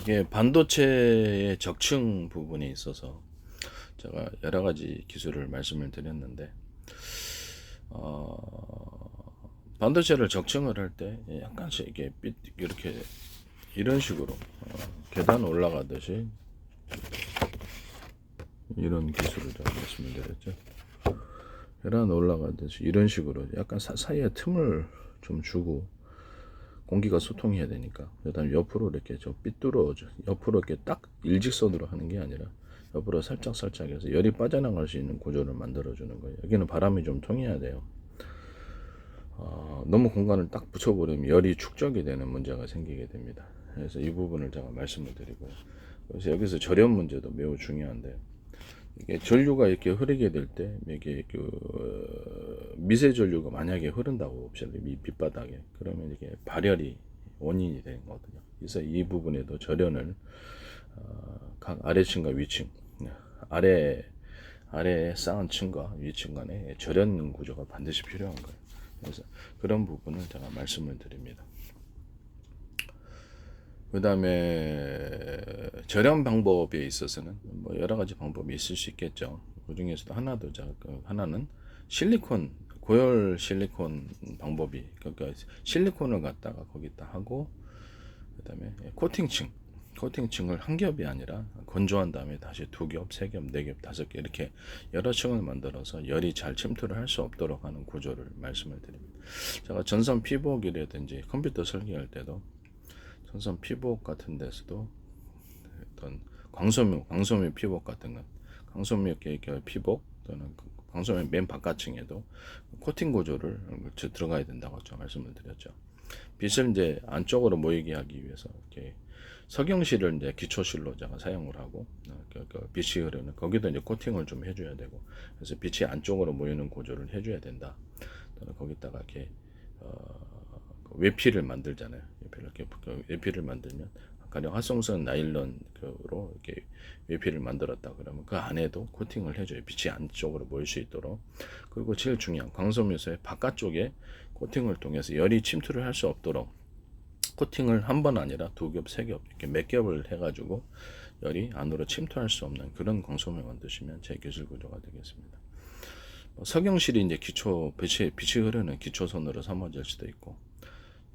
이게 반도체의 적층 부분에 있어서 제가 여러 가지 기술을 말씀을 드렸는데, 반도체를 적층을 할 때 약간씩 이게 이렇게 이런 식으로 계단 올라가듯이 이런 기술을 제가 말씀을 드렸죠. 계단 올라가듯이 이런 식으로 약간 사이에 틈을 좀 주고 공기가 소통해야 되니까, 그다음 옆으로 이렇게 좀 삐뚤어져 옆으로 이렇게 딱 일직선으로 하는 게 아니라 옆으로 살짝 해서 열이 빠져나갈 수 있는 구조를 만들어 주는 거예요. 여기는 바람이 좀 통해야 돼요. 너무 공간을 딱 붙여버리면 열이 축적이 되는 문제가 생기게 됩니다. 그래서 이 부분을 제가 말씀을 드리고요. 그래서 여기서 절연 문제도 매우 중요한데, 이게 전류가 이렇게 흐르게 될 때 이게 미세 전류가 만약에 흐른다고 봅시다. 밑바닥에, 그러면 이게 발열이 원인이 되는 거거든요. 그래서 이 부분에도 절연을 각 아래층과 위층, 아래에 쌓은 층과 위층 간에 절연 구조가 반드시 필요한 거예요. 그래서 그런 부분을 제가 말씀을 드립니다. 그 다음에 절연 방법에 있어서는 뭐 여러 가지 방법이 있을 수 있겠죠. 그 중에서도 하나는 실리콘, 고열 실리콘 방법이, 그러니까 실리콘을 갖다가 거기다 하고, 그 다음에 코팅층을 한 겹이 아니라 건조한 다음에 다시 두 겹, 세 겹, 네 겹, 다섯 겹 이렇게 여러 층을 만들어서 열이 잘 침투를 할 수 없도록 하는 구조를 말씀을 드립니다. 제가 전선 피복이라든지 컴퓨터 설계할 때도 전선 피복 같은 데서도 어떤 광섬유 피복 같은 건, 광섬유 계열 피복 또는 광섬유 맨 바깥층에도 코팅 구조를 들어가야 된다고 말씀을 드렸죠. 빛을 이제 안쪽으로 모이게 하기 위해서 이렇게 석영실을 이제 기초실로 제가 사용을 하고, 빛이 흐르는 거기도 이제 코팅을 좀 해줘야 되고, 그래서 빛이 안쪽으로 모이는 구조를 해줘야 된다. 또는 거기다가 이렇게 외피를 만들잖아요. 외피를 만들면 가령 활성선 나일론으로 이렇게 외피를 만들었다 그러면 그 안에도 코팅을 해줘요. 빛이 안쪽으로 모일 수 있도록. 그리고 제일 중요한 광섬유소의 바깥쪽에 코팅을 통해서 열이 침투를 할 수 없도록 코팅을 한 번 아니라 두 겹, 세 겹 이렇게 몇 겹을 해가지고 열이 안으로 침투할 수 없는 그런 광섬유 만드시면 제 기술 구조가 되겠습니다. 석영실이 이제 빛이 흐르는 기초선으로 삼아질 수도 있고,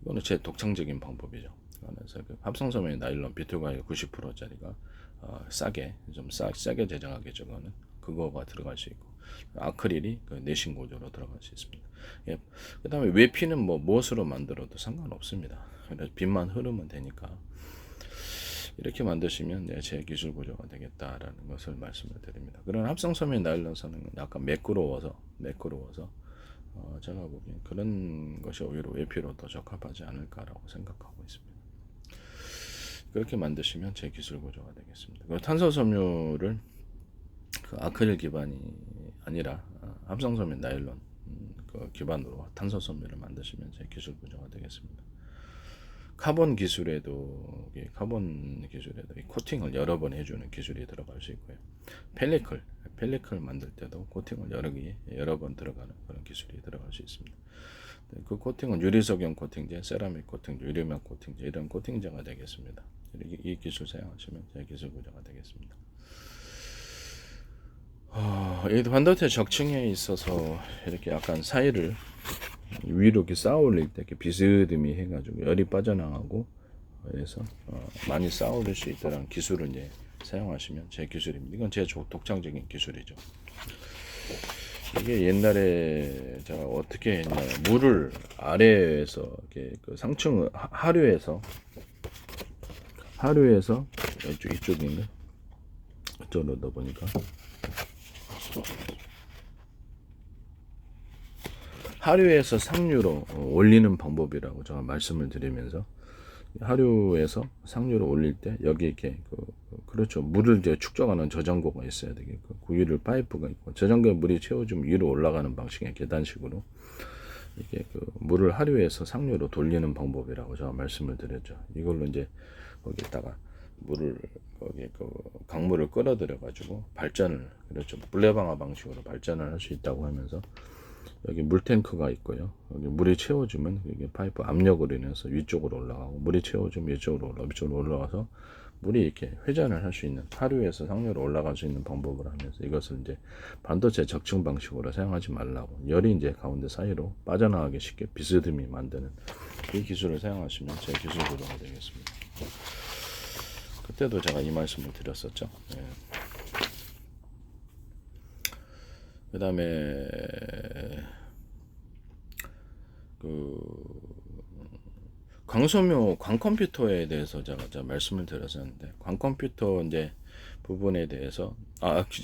이거는 제 독창적인 방법이죠. 그래서 합성섬유 나일론 비투가의 90%짜리가 싸게 제작하겠죠. 그거가 들어갈 수 있고, 아크릴이 내신 구조로 들어갈 수 있습니다. 예. 그 다음에 외피는 무엇으로 만들어도 상관없습니다. 그래서 빛만 흐르면 되니까 이렇게 만드시면 제 기술 구조가 되겠다라는 것을 말씀을 드립니다. 그런 합성섬유 나일론선은 약간 매끄러워서 제가 보기엔 그런 것이 오히려 외피로 더 적합하지 않을까라고 생각하고 있습니다. 그렇게 만드시면 제 기술 구조가 되겠습니다. 그리고 탄소섬유를 아크릴 기반이 아니라 합성섬유 나일론 기반으로 탄소섬유를 만드시면 제 기술 구조가 되겠습니다. 카본 기술에도 코팅을 여러 번 해주는 기술이 들어갈 수 있고요. 펠리클 만들 때도 코팅을 여러 번 들어가는 그런 기술이 들어갈 수 있습니다. 그 코팅은 유리석용 코팅제, 세라믹 코팅제, 유리막 코팅제 이런 코팅제가 되겠습니다. 이 기술 사용하시면 제 기술 구조가 되겠습니다. 이 반도체 적층에 있어서 이렇게 약간 사이를 위로 이렇게 쌓아 올릴 때 이렇게 비스듬히 해가지고 열이 빠져나가고 해서 많이 쌓아 올릴 수 있다는 기술을 이제 사용하시면 제 기술입니다. 이건 제 독창적인 기술이죠. 이게 옛날에 제가 어떻게 했냐면, 물을 아래에서 이렇게 그 상층 하류에서 이쪽인가 이쪽으로 넣어 보니까 하류에서 상류로 올리는 방법이라고 제가 말씀을 드리면서, 하류에서 상류로 올릴 때 여기 이렇게 그렇죠, 물을 이제 축적하는 저장고가 있어야 되겠고, 그 위를 파이프가 있고, 저장고에 물이 채워지면 위로 올라가는 방식의 계단식으로 이게 물을 하류에서 상류로 돌리는 방법이라고 제가 말씀을 드렸죠. 이걸로 이제 거기다가 강물을 끌어들여 가지고 발전을, 그렇죠, 물레방아 방식으로 발전을 할 수 있다고 하면서, 여기 물탱크가 있고요. 여기 물이 채워지면 이게 파이프 압력으로 인해서 위쪽으로 올라가고, 물이 채워지면 위쪽으로 올라가서 물이 이렇게 회전을 할 수 있는, 하류에서 상류로 올라갈 수 있는 방법을 하면서 이것을 이제 반도체 적층 방식으로 사용하지 말라고, 열이 이제 가운데 사이로 빠져나가기 쉽게 비스듬히 만드는 이 기술을 사용하시면 제 기술 구조가 되겠습니다. 그때도 제가 이 말씀을 드렸었죠. 예. 그 다음에 광소묘 광컴퓨터에 대해서 제가 말씀을 드렸었는데, 광컴퓨터 이제 부분에 대해서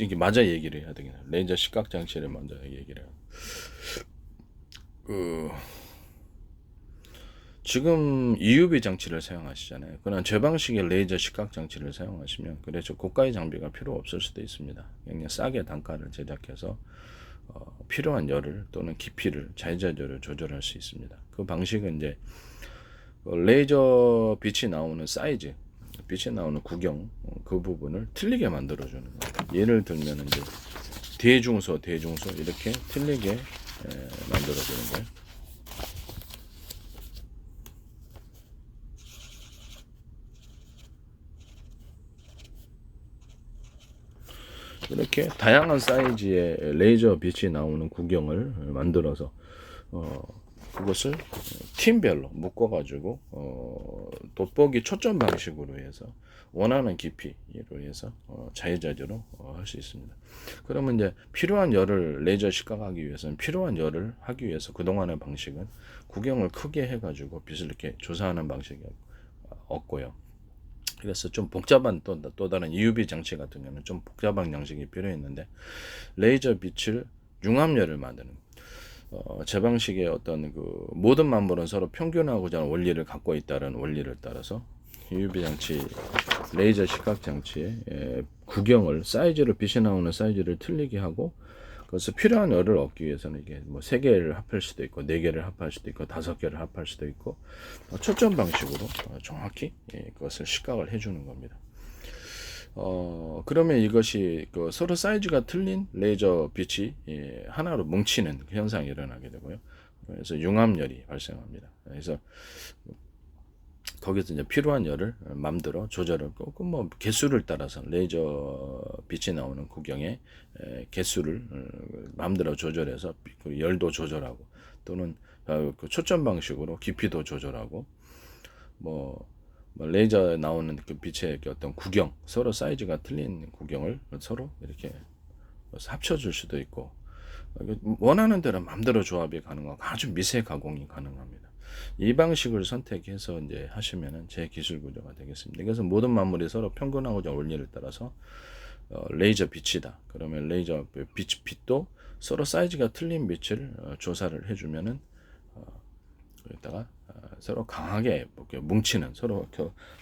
이게 맞아 얘기를 해야 되겠네. 레이저 시각 장치를 먼저 얘기를 해요. 지금 EUV 장치를 사용하시잖아요. 그런 제 방식의 레이저 시각 장치를 사용하시면 그래서 고가의 장비가 필요 없을 수도 있습니다. 그냥 싸게 단가를 제작해서 필요한 열을 또는 깊이를 자유자재로 조절할 수 있습니다. 그 방식은 이제 레이저 빛이 나오는 사이즈, 빛이 나오는 구경, 그 부분을 틀리게 만들어주는 거예요. 예를 들면 이제 대중소 이렇게 틀리게 만들어주는 거예요. 이렇게 다양한 사이즈의 레이저 빛이 나오는 구경을 만들어서 그것을 팀별로 묶어가지고 돋보기 초점 방식으로 해서 원하는 깊이로 해서 자유자재로 할 수 있습니다. 그러면 이제 필요한 열을 레이저 시각하기 위해서는, 필요한 열을 하기 위해서 그동안의 방식은 구경을 크게 해가지고 빛을 이렇게 조사하는 방식이 없고요. 그래서 좀 복잡한 또 다른 EUV 장치 같은 경우는 좀 복잡한 양식이 필요했는데, 레이저 빛을 융합열을 만드는 제 방식의 어떤 그 모든 만물은 서로 평균하고자 하는 원리를 갖고 있다는 원리를 따라서 EUV 장치, 레이저 시각 장치의 구경을 사이즈를, 빛이 나오는 사이즈를 틀리게 하고, 그래서 필요한 열을 얻기 위해서는 이게 뭐 3개를 합할 수도 있고 4개를 합할 수도 있고 5개를 합할 수도 있고 초점 방식으로 정확히 그것을 시각을 해주는 겁니다. 그러면 이것이 서로 사이즈가 틀린 레이저 빛이 하나로 뭉치는 현상이 일어나게 되고요. 그래서 융합열이 발생합니다. 그래서 거기서 이제 필요한 열을 마음대로 조절하고, 뭐 개수를 따라서 레이저 빛이 나오는 구경의 개수를 마음대로 조절해서 그 열도 조절하고, 또는 그 초점 방식으로 깊이도 조절하고, 뭐 레이저 나오는 그 빛의 어떤 구경, 서로 사이즈가 틀린 구경을 서로 이렇게 합쳐줄 수도 있고, 원하는 대로 마음대로 조합이 가능하고 아주 미세 가공이 가능합니다. 이 방식을 선택해서 이제 하시면은 제 기술 구조가 되겠습니다. 그래서 모든 만물이 서로 평균하고자 원리를 따라서 레이저 빛이다. 그러면 레이저 빛도 서로 사이즈가 틀린 빛을 조사를 해주면은 여기다가 서로 강하게 뭉치는, 서로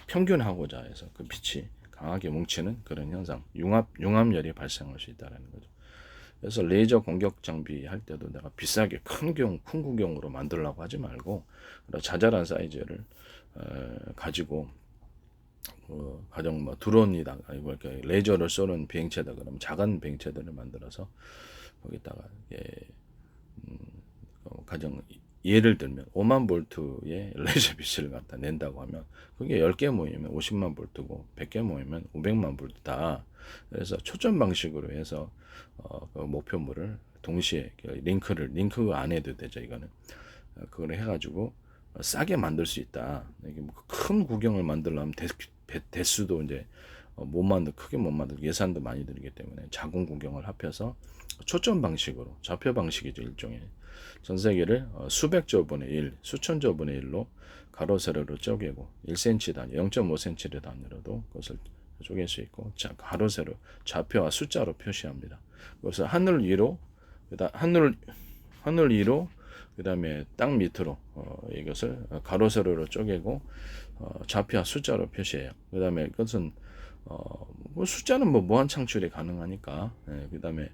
평균하고자 해서 그 빛이 강하게 뭉치는 그런 현상, 융합열이 발생할 수 있다는 거죠. 그래서 레이저 공격 장비 할 때도 내가 비싸게 큰 구경으로 만들려고 하지 말고 자잘한 사이즈를 가지고 가령 뭐 드론이다, 아니고 이렇게 레이저를 쏘는 비행체다 그러면 작은 비행체들을 만들어서 거기다가 가령 예를 들면 5만 볼트의 레이저 빛을 갖다 낸다고 하면 그게 10개 모이면 50만 볼트고 100개 모이면 500만 볼트다. 그래서 초점 방식으로 해서 그 목표물을 동시에 링크 안 해도 되죠. 이거는 그걸 해가지고 싸게 만들 수 있다. 이게 큰 구경을 만들려면 대수도 이제 크게 못 만들고 예산도 많이 들기 때문에 작은 구경을 합해서 초점 방식으로, 좌표 방식이죠. 일종의 전 세계를 수백조 분의 1, 수천조 분의 1로 가로 세로로 쪼개고 1cm 단위, 0.5cm 단위로도 그것을 쪼갤 수 있고, 가로 세로 좌표와 숫자로 표시합니다. 그래서 하늘 위로 그다음에 땅 밑으로 이것을 가로 세로로 쪼개고 좌표와 숫자로 표시해요. 그다음에 그것은 숫자는 무한 창출이 가능하니까, 그다음에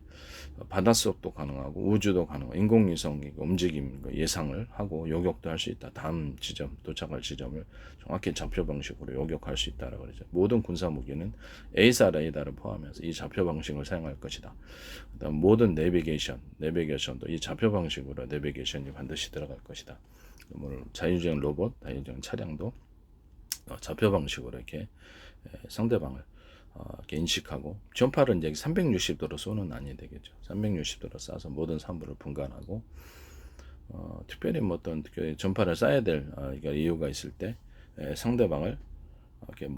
바닷속도 가능하고 우주도 가능하고 인공위성 움직임 예상을 하고 요격도 할 수 있다. 다음 지점, 도착할 지점을 정확히 좌표 방식으로 요격할 수 있다라고 그러죠. 모든 군사 무기는 에이사 레이더를 포함해서 이 좌표 방식을 사용할 것이다. 그다음 모든 내비게이션도 이 좌표 방식으로 내비게이션이 반드시 들어갈 것이다. 물론 자율주행 로봇, 자율주행 차량도 좌표 방식으로 이렇게 상대방을 이렇게 인식하고, 전파를 이제 360도로 쏘는 안이 되겠죠. 360도로 쏴서 모든 산부를 분간하고, 특별히 뭐 어떤 전파를 쏴야 될 이유가 있을 때 상대방을 이렇게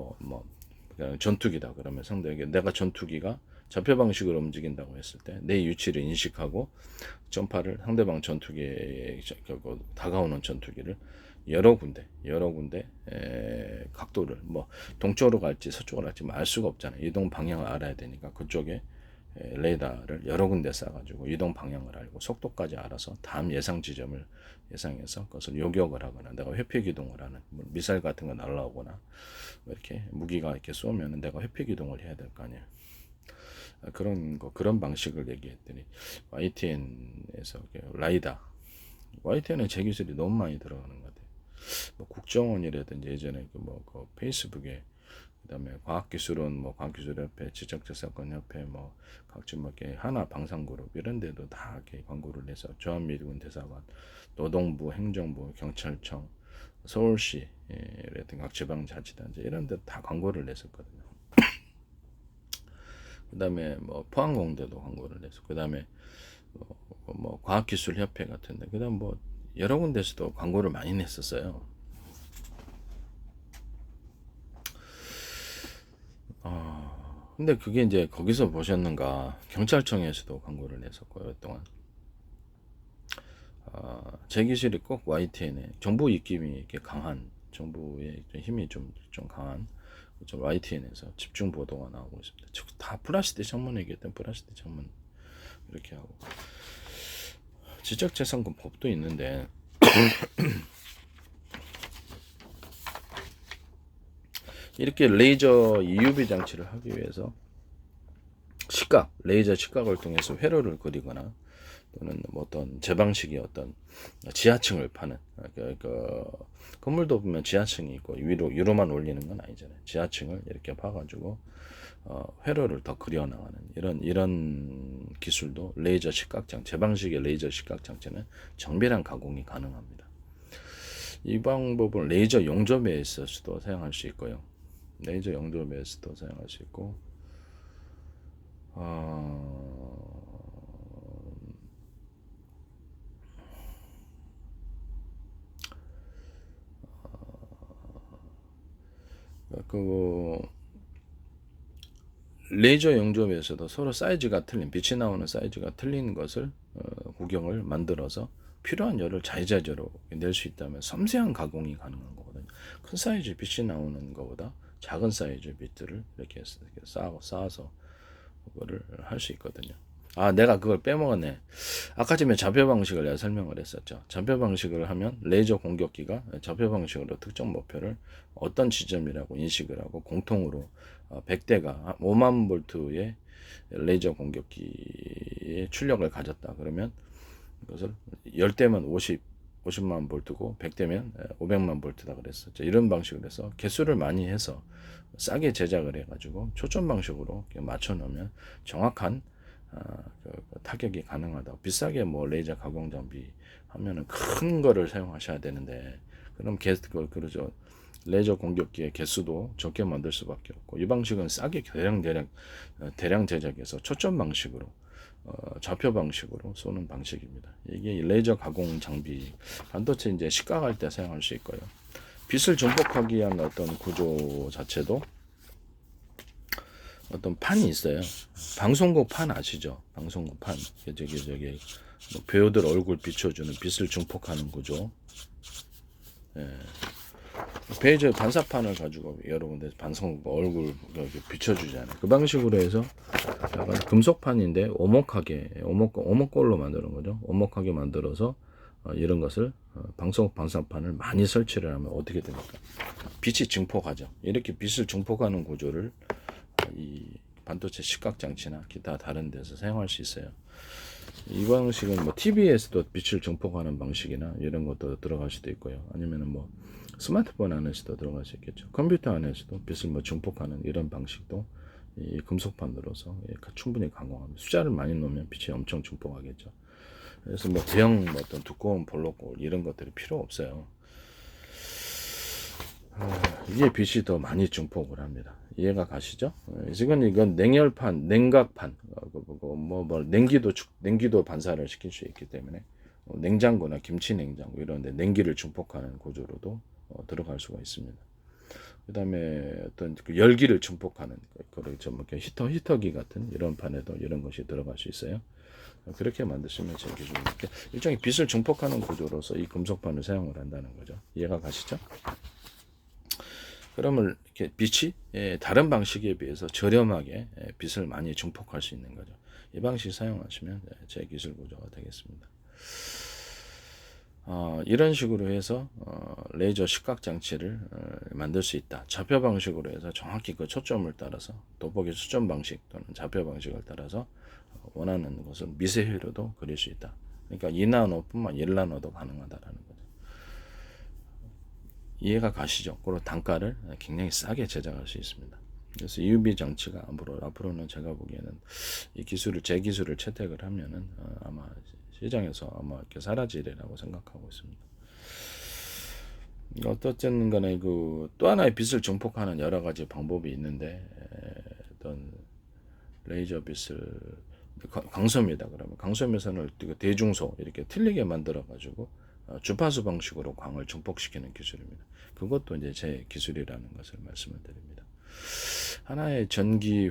그냥 전투기다 그러면 상대에게, 내가 전투기가 좌표 방식으로 움직인다고 했을 때 내 위치를 인식하고 전파를 상대방 전투기에 다가오는 전투기를 여러 군데 각도를 뭐 동쪽으로 갈지 서쪽으로 갈지 알 수가 없잖아요. 이동 방향을 알아야 되니까 그쪽에 레이더를 여러 군데 쏴가지고 이동 방향을 알고 속도까지 알아서 다음 예상 지점을 예상해서 그것을 요격을 하거나, 내가 회피 기동을 하는 미사일 같은 거 날라오거나 이렇게 무기가 이렇게 쏘면 내가 회피 기동을 해야 될 거 아니에요. 그런 방식을 얘기했더니 YTN에서 라이다, YTN은 제 기술이 너무 많이 들어가는 것 같아요. 뭐 국정원이라든지 예전에 그 페이스북에, 그다음에 과학기술원, 과학기술협회, 지적재산권협회, 각종 이렇게 하나 방산그룹 이런 데도 다 이렇게 광고를 내서 주한미군 대사관, 노동부, 행정부, 경찰청, 서울시라든가 각 지방자치단체 이런 데 다 광고를 냈었거든요. 그다음에 포항공대도 광고를 냈어. 그다음에 과학기술협회 같은데, 그다음 여러 군데서도 광고를 많이 냈었어요. 근데 그게 이제 거기서 보셨는가, 경찰청에서도 광고를 냈었고, 오랫동안. 제 기술이 꼭 YTN에 정부 입김이 이렇게 강한, 정부의 힘이 좀 강한 YTN에서 집중 보도가 나오고 있습니다. 다 플라시티 청문 얘기했던 플라시티 청문 이렇게 하고, 지적재산권 법도 있는데 이렇게 레이저 EUV 장치를 하기 위해서 레이저 시각을 통해서 회로를 그리거나, 또는 어떤 제 방식의 어떤 지하층을 파는, 건물도 보면 지하층이 있고 위로만 올리는 건 아니잖아요. 지하층을 이렇게 파가지고 회로를 더 그려나가는 이런 기술도 레이저 시각장, 제 방식의 레이저 시각장치는 정밀한 가공이 가능합니다. 이 방법은 레이저 용접에서도 사용할 수 있고요. 레이저 용접에서도 사용할 수 있고, 레이저 용접에서도 서로 사이즈가 틀린, 빛이 나오는 사이즈가 틀린 것을 구경을 만들어서 필요한 열을 자유자재로 낼 수 있다면 섬세한 가공이 가능한 거거든요. 큰 사이즈 빛이 나오는 것보다 작은 사이즈 빛들을 이렇게 쌓아서 그거를 할 수 있거든요. 내가 그걸 빼먹었네. 아까 전에 좌표 방식을 내가 설명을 했었죠. 좌표 방식을 하면 레이저 공격기가 좌표 방식으로 특정 목표를 어떤 지점이라고 인식을 하고, 공통으로 100대가 5만 볼트의 레이저 공격기의 출력을 가졌다. 그러면 그것을 10대면 50만 볼트고 100대면 500만 볼트다 그랬었죠. 이런 방식으로 해서 개수를 많이 해서 싸게 제작을 해가지고 초점 방식으로 맞춰 놓으면 정확한 타격이 가능하다. 비싸게 레이저 가공 장비 하면은 큰 거를 사용하셔야 되는데, 그럼 그러죠. 레이저 공격기의 개수도 적게 만들 수밖에 없고, 이 방식은 싸게 대량 제작해서 초점 방식으로 좌표 방식으로 쏘는 방식입니다. 이게 레이저 가공 장비, 반도체 이제 식각할 때 사용할 수 있고요. 빛을 증폭하기 위한 어떤 구조 자체도 어떤 판이 있어요. 방송국 판 아시죠? 방송국 판. 저기 배우들 얼굴 비춰주는 빛을 증폭하는 구조. 베이저 반사판을 가지고 여러 군데 방송국 얼굴 비춰주잖아요. 그 방식으로 해서 약간 금속판인데 오목골로 만드는 거죠. 오목하게 만들어서 이런 것을 방송국 반사판을 많이 설치를 하면 어떻게 됩니까? 빛이 증폭하죠. 이렇게 빛을 증폭하는 구조를 이 반도체 식각 장치나 기타 다른 데서 사용할 수 있어요. 이 방식은 TV에서도 빛을 증폭하는 방식이나 이런 것도 들어갈 수도 있고요. 아니면은 스마트폰 안에서도 들어갈 수 있겠죠. 컴퓨터 안에서도 빛을 증폭하는 이런 방식도 이 금속판으로서 충분히 가공합니다. 숫자를 많이 넣으면 빛이 엄청 증폭하겠죠. 그래서 대형 어떤 두꺼운 볼록골 이런 것들이 필요 없어요. 이게 빛이 더 많이 증폭을 합니다. 이해가 가시죠? 이건 냉열판, 냉각판, 냉기도 반사를 시킬 수 있기 때문에 냉장고나 김치 냉장고 이런데 냉기를 증폭하는 구조로도 들어갈 수가 있습니다. 그다음에 어떤 그 열기를 증폭하는 히터기 같은 이런 판에도 이런 것이 들어갈 수 있어요. 그렇게 만드시면 제 기준으로 일종의 빛을 증폭하는 구조로서 이 금속판을 사용을 한다는 거죠. 이해가 가시죠? 그러면 이렇게 빛이 다른 방식에 비해서 저렴하게 빛을 많이 증폭할 수 있는 거죠. 이 방식 사용하시면 제 기술 구조가 되겠습니다. 이런 식으로 해서 레이저 시각 장치를 만들 수 있다. 좌표 방식으로 해서 정확히 그 초점을 따라서 돋보기 초점 방식 또는 좌표 방식을 따라서 원하는 것을 미세회로도 그릴 수 있다. 그러니까 2나노뿐만 1나노도 가능하다라는 거죠. 이해가 가시죠? 그리고 단가를 굉장히 싸게 제작할 수 있습니다. 그래서 EUV 장치가 앞으로는 제가 보기에는 제 기술을 채택을 하면은 아마 시장에서 아마 이렇게 사라지리라고 생각하고 있습니다. 어떻든 간에 또 하나의 빛을 증폭하는 여러 가지 방법이 있는데 어떤 레이저 빛을 광섬유다 그러면 광섬유선을 대중소 이렇게 틀리게 만들어 가지고 주파수 방식으로 광을 증폭시키는 기술입니다. 그것도 이제 제 기술이라는 것을 말씀을 드립니다. 하나의 전기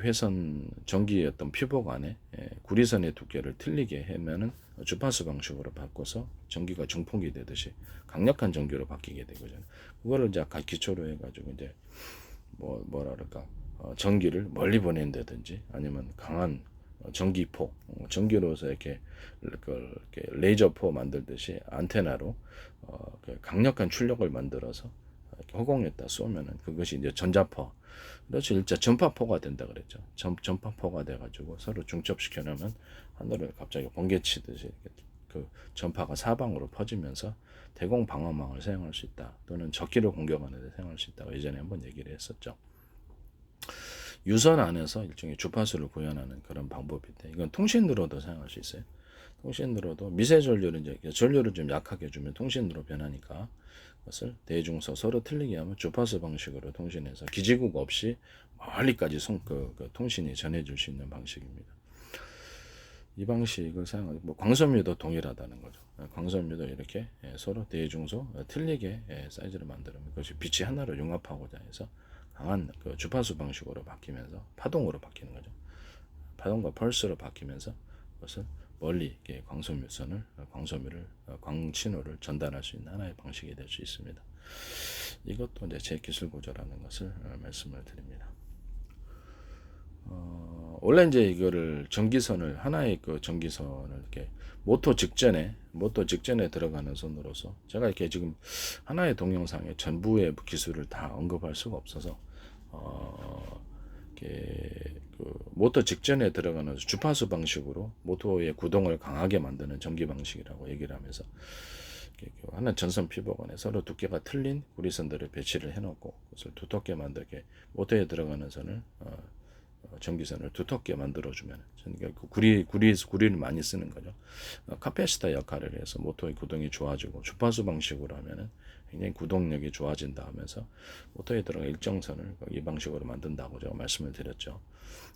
어떤 피복 안에 구리선의 두께를 틀리게 하면은 주파수 방식으로 바꿔서 전기가 증폭이 되듯이 강력한 전기로 바뀌게 되거든요. 그거를 이제 기초로 해가지고 이제 뭐랄까 전기를 멀리 보낸다든지 아니면 강한 전기로서 이렇게 레이저포 만들듯이 안테나로 강력한 출력을 만들어서 허공에다 쏘면은 그것이 이제 전자포, 그렇죠. 일자 전파포가 된다 그랬죠. 전파포가 돼가지고 서로 중첩시켜 놓으면 하늘을 갑자기 번개 치듯이 그 전파가 사방으로 퍼지면서 대공 방어망을 사용할 수 있다. 또는 적기를 공격하는 데 사용할 수 있다고 예전에 한번 얘기를 했었죠. 유선 안에서 일종의 주파수를 구현하는 그런 방법인데 이건 통신으로도 사용할 수 있어요. 통신으로도 미세 전류를 이제 전류를 좀 약하게 주면 통신으로 변하니까 그것을 대중소 서로 틀리게 하면 주파수 방식으로 통신해서 기지국 없이 멀리까지 통신이 전해질 수 있는 방식입니다. 이 방식을 사용하고 광섬유도 동일하다는 거죠. 광섬유도 이렇게 서로 대중소 틀리게 사이즈를 만들면 그것이 빛이 하나로 융합하고자 해서 강한 그 주파수 방식으로 바뀌면서 파동으로 바뀌는 거죠. 파동과 펄스로 바뀌면서 그것을 멀리 광섬유를 광신호를 전달할 수 있는 하나의 방식이 될 수 있습니다. 이것도 이제 제 기술 구조라는 것을 말씀을 드립니다. 원래 이제 이거를 하나의 전기선을 이렇게 모터 직전에 들어가는 선으로서 제가 이렇게 지금 하나의 동영상에 전부의 기술을 다 언급할 수가 없어서 이렇게 모터 직전에 들어가는 주파수 방식으로 모터의 구동을 강하게 만드는 전기 방식이라고 얘기를 하면서 하나 전선 피복원에 서로 두께가 틀린 구리선들을 배치를 해놓고 그것을 두텁게 만들게 모터에 들어가는 선을 전기선을 두텁게 만들어주면 구리를 많이 쓰는 거죠. 카패시터 역할을 해서 모터의 구동이 좋아지고 주파수 방식으로 하면은 굉장히 구동력이 좋아진다 하면서 모터에 들어가 일정선을 이 방식으로 만든다고 제가 말씀을 드렸죠.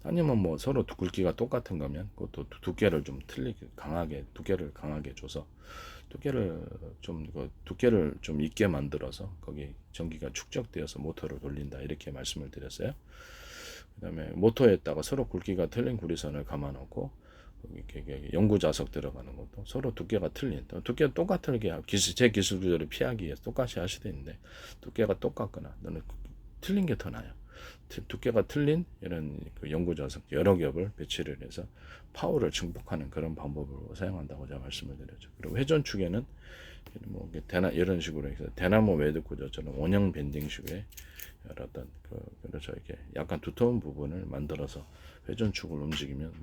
아니면 서로 굵기가 똑같은 거면 그것도 두께를 좀 두께를 강하게 줘서 두께를 좀 있게 만들어서 거기 전기가 축적되어서 모터를 돌린다 이렇게 말씀을 드렸어요. 그 다음에 모터에다가 서로 굵기가 틀린 구리선을 감아놓고 연구 자석 들어가는 것도 서로 두께가 틀린 두께가 똑같게 제 기술 구조를 피하기 위해서 똑같이 할 수도 있는데 두께가 똑같거나 너는 틀린 게 더 나아요. 두께가 틀린 이런 연구 자석 여러 겹을 배치를 해서 파워를 증폭하는 그런 방법으로 사용한다고 제가 말씀을 드렸죠. 그리고 회전 축에는 이런 식으로 해서 대나무 매듭 구조처럼 원형 밴딩식의 여러 어떤 그렇죠. 이렇게 약간 두터운 부분을 만들어서 회전축을 움직이면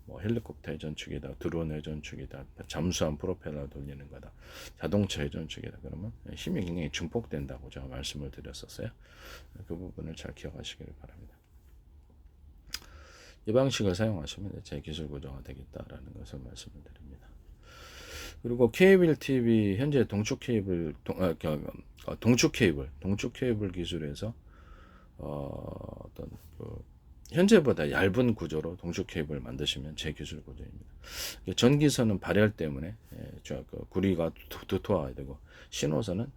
헬리콥터 회전축이다, 드론 회전축이다, 잠수함 프로펠러 돌리는 거다, 자동차 회전축이다. 그러면 힘이 굉장히 증폭된다고 제가 말씀을 드렸었어요. 그 부분을 잘 기억하시길 바랍니다. 이 방식을 사용하시면 제 기술 구조가 되겠다라는 것을 말씀을 드립니다. 그리고 케이블 TV 현재 동축 케이블 기술에서 어떤 그 현재보다 얇은 구조로 동축 케이블을 만드시면 제 기술 구조입니다. 전기선은 발열 때문에 그 구리가 두터워야 되고 신호선은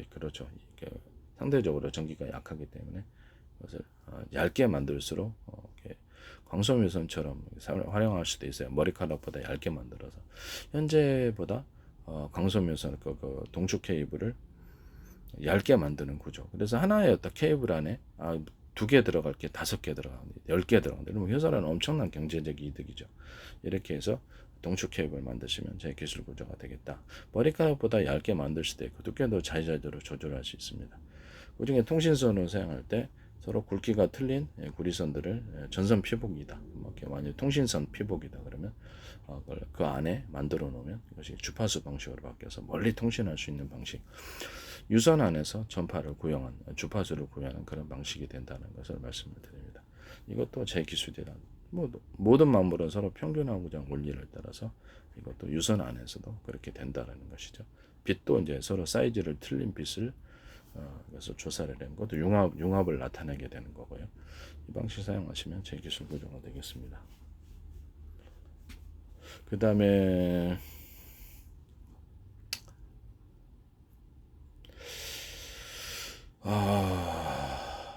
그렇죠. 상대적으로 전기가 약하기 때문에 그것을 얇게 만들수록 광소묘선처럼 활용할 수도 있어요. 머리카락보다 얇게 만들어서 현재보다 광소묘선 그 동축 케이블을 얇게 만드는 구조. 그래서 하나의 어떤 케이블 안에 2개 들어갈 게 5개 들어가는데 10개 들어가는데 그러면 회사는 엄청난 경제적 이득이죠. 이렇게 해서 동축 케이블 만드시면 제 기술 구조가 되겠다. 머리카락보다 얇게 만들 수도 있고 두께도 자유자재로 조절할 수 있습니다. 그중에 통신선을 사용할 때 서로 굵기가 틀린 구리선들을 전선 피복이다. 이렇게 만약 통신선 피복이다 그러면 그 안에 만들어 놓으면 이것이 주파수 방식으로 바뀌어서 멀리 통신할 수 있는 방식. 유선 안에서 전파를 구형한 주파수를 구형하는 그런 방식이 된다는 것을 말씀을 드립니다. 이것도 제 기술이다. 모든 만물은 서로 평균하고자 원리를 따라서 이것도 유선 안에서도 그렇게 된다는 것이죠. 빛도 이제 서로 사이즈를 틀린 빛을 그래서 조사를 한 것도 융합을 나타내게 되는 거고요. 이 방식 사용하시면 제 기술 구조가 되겠습니다. 그 다음에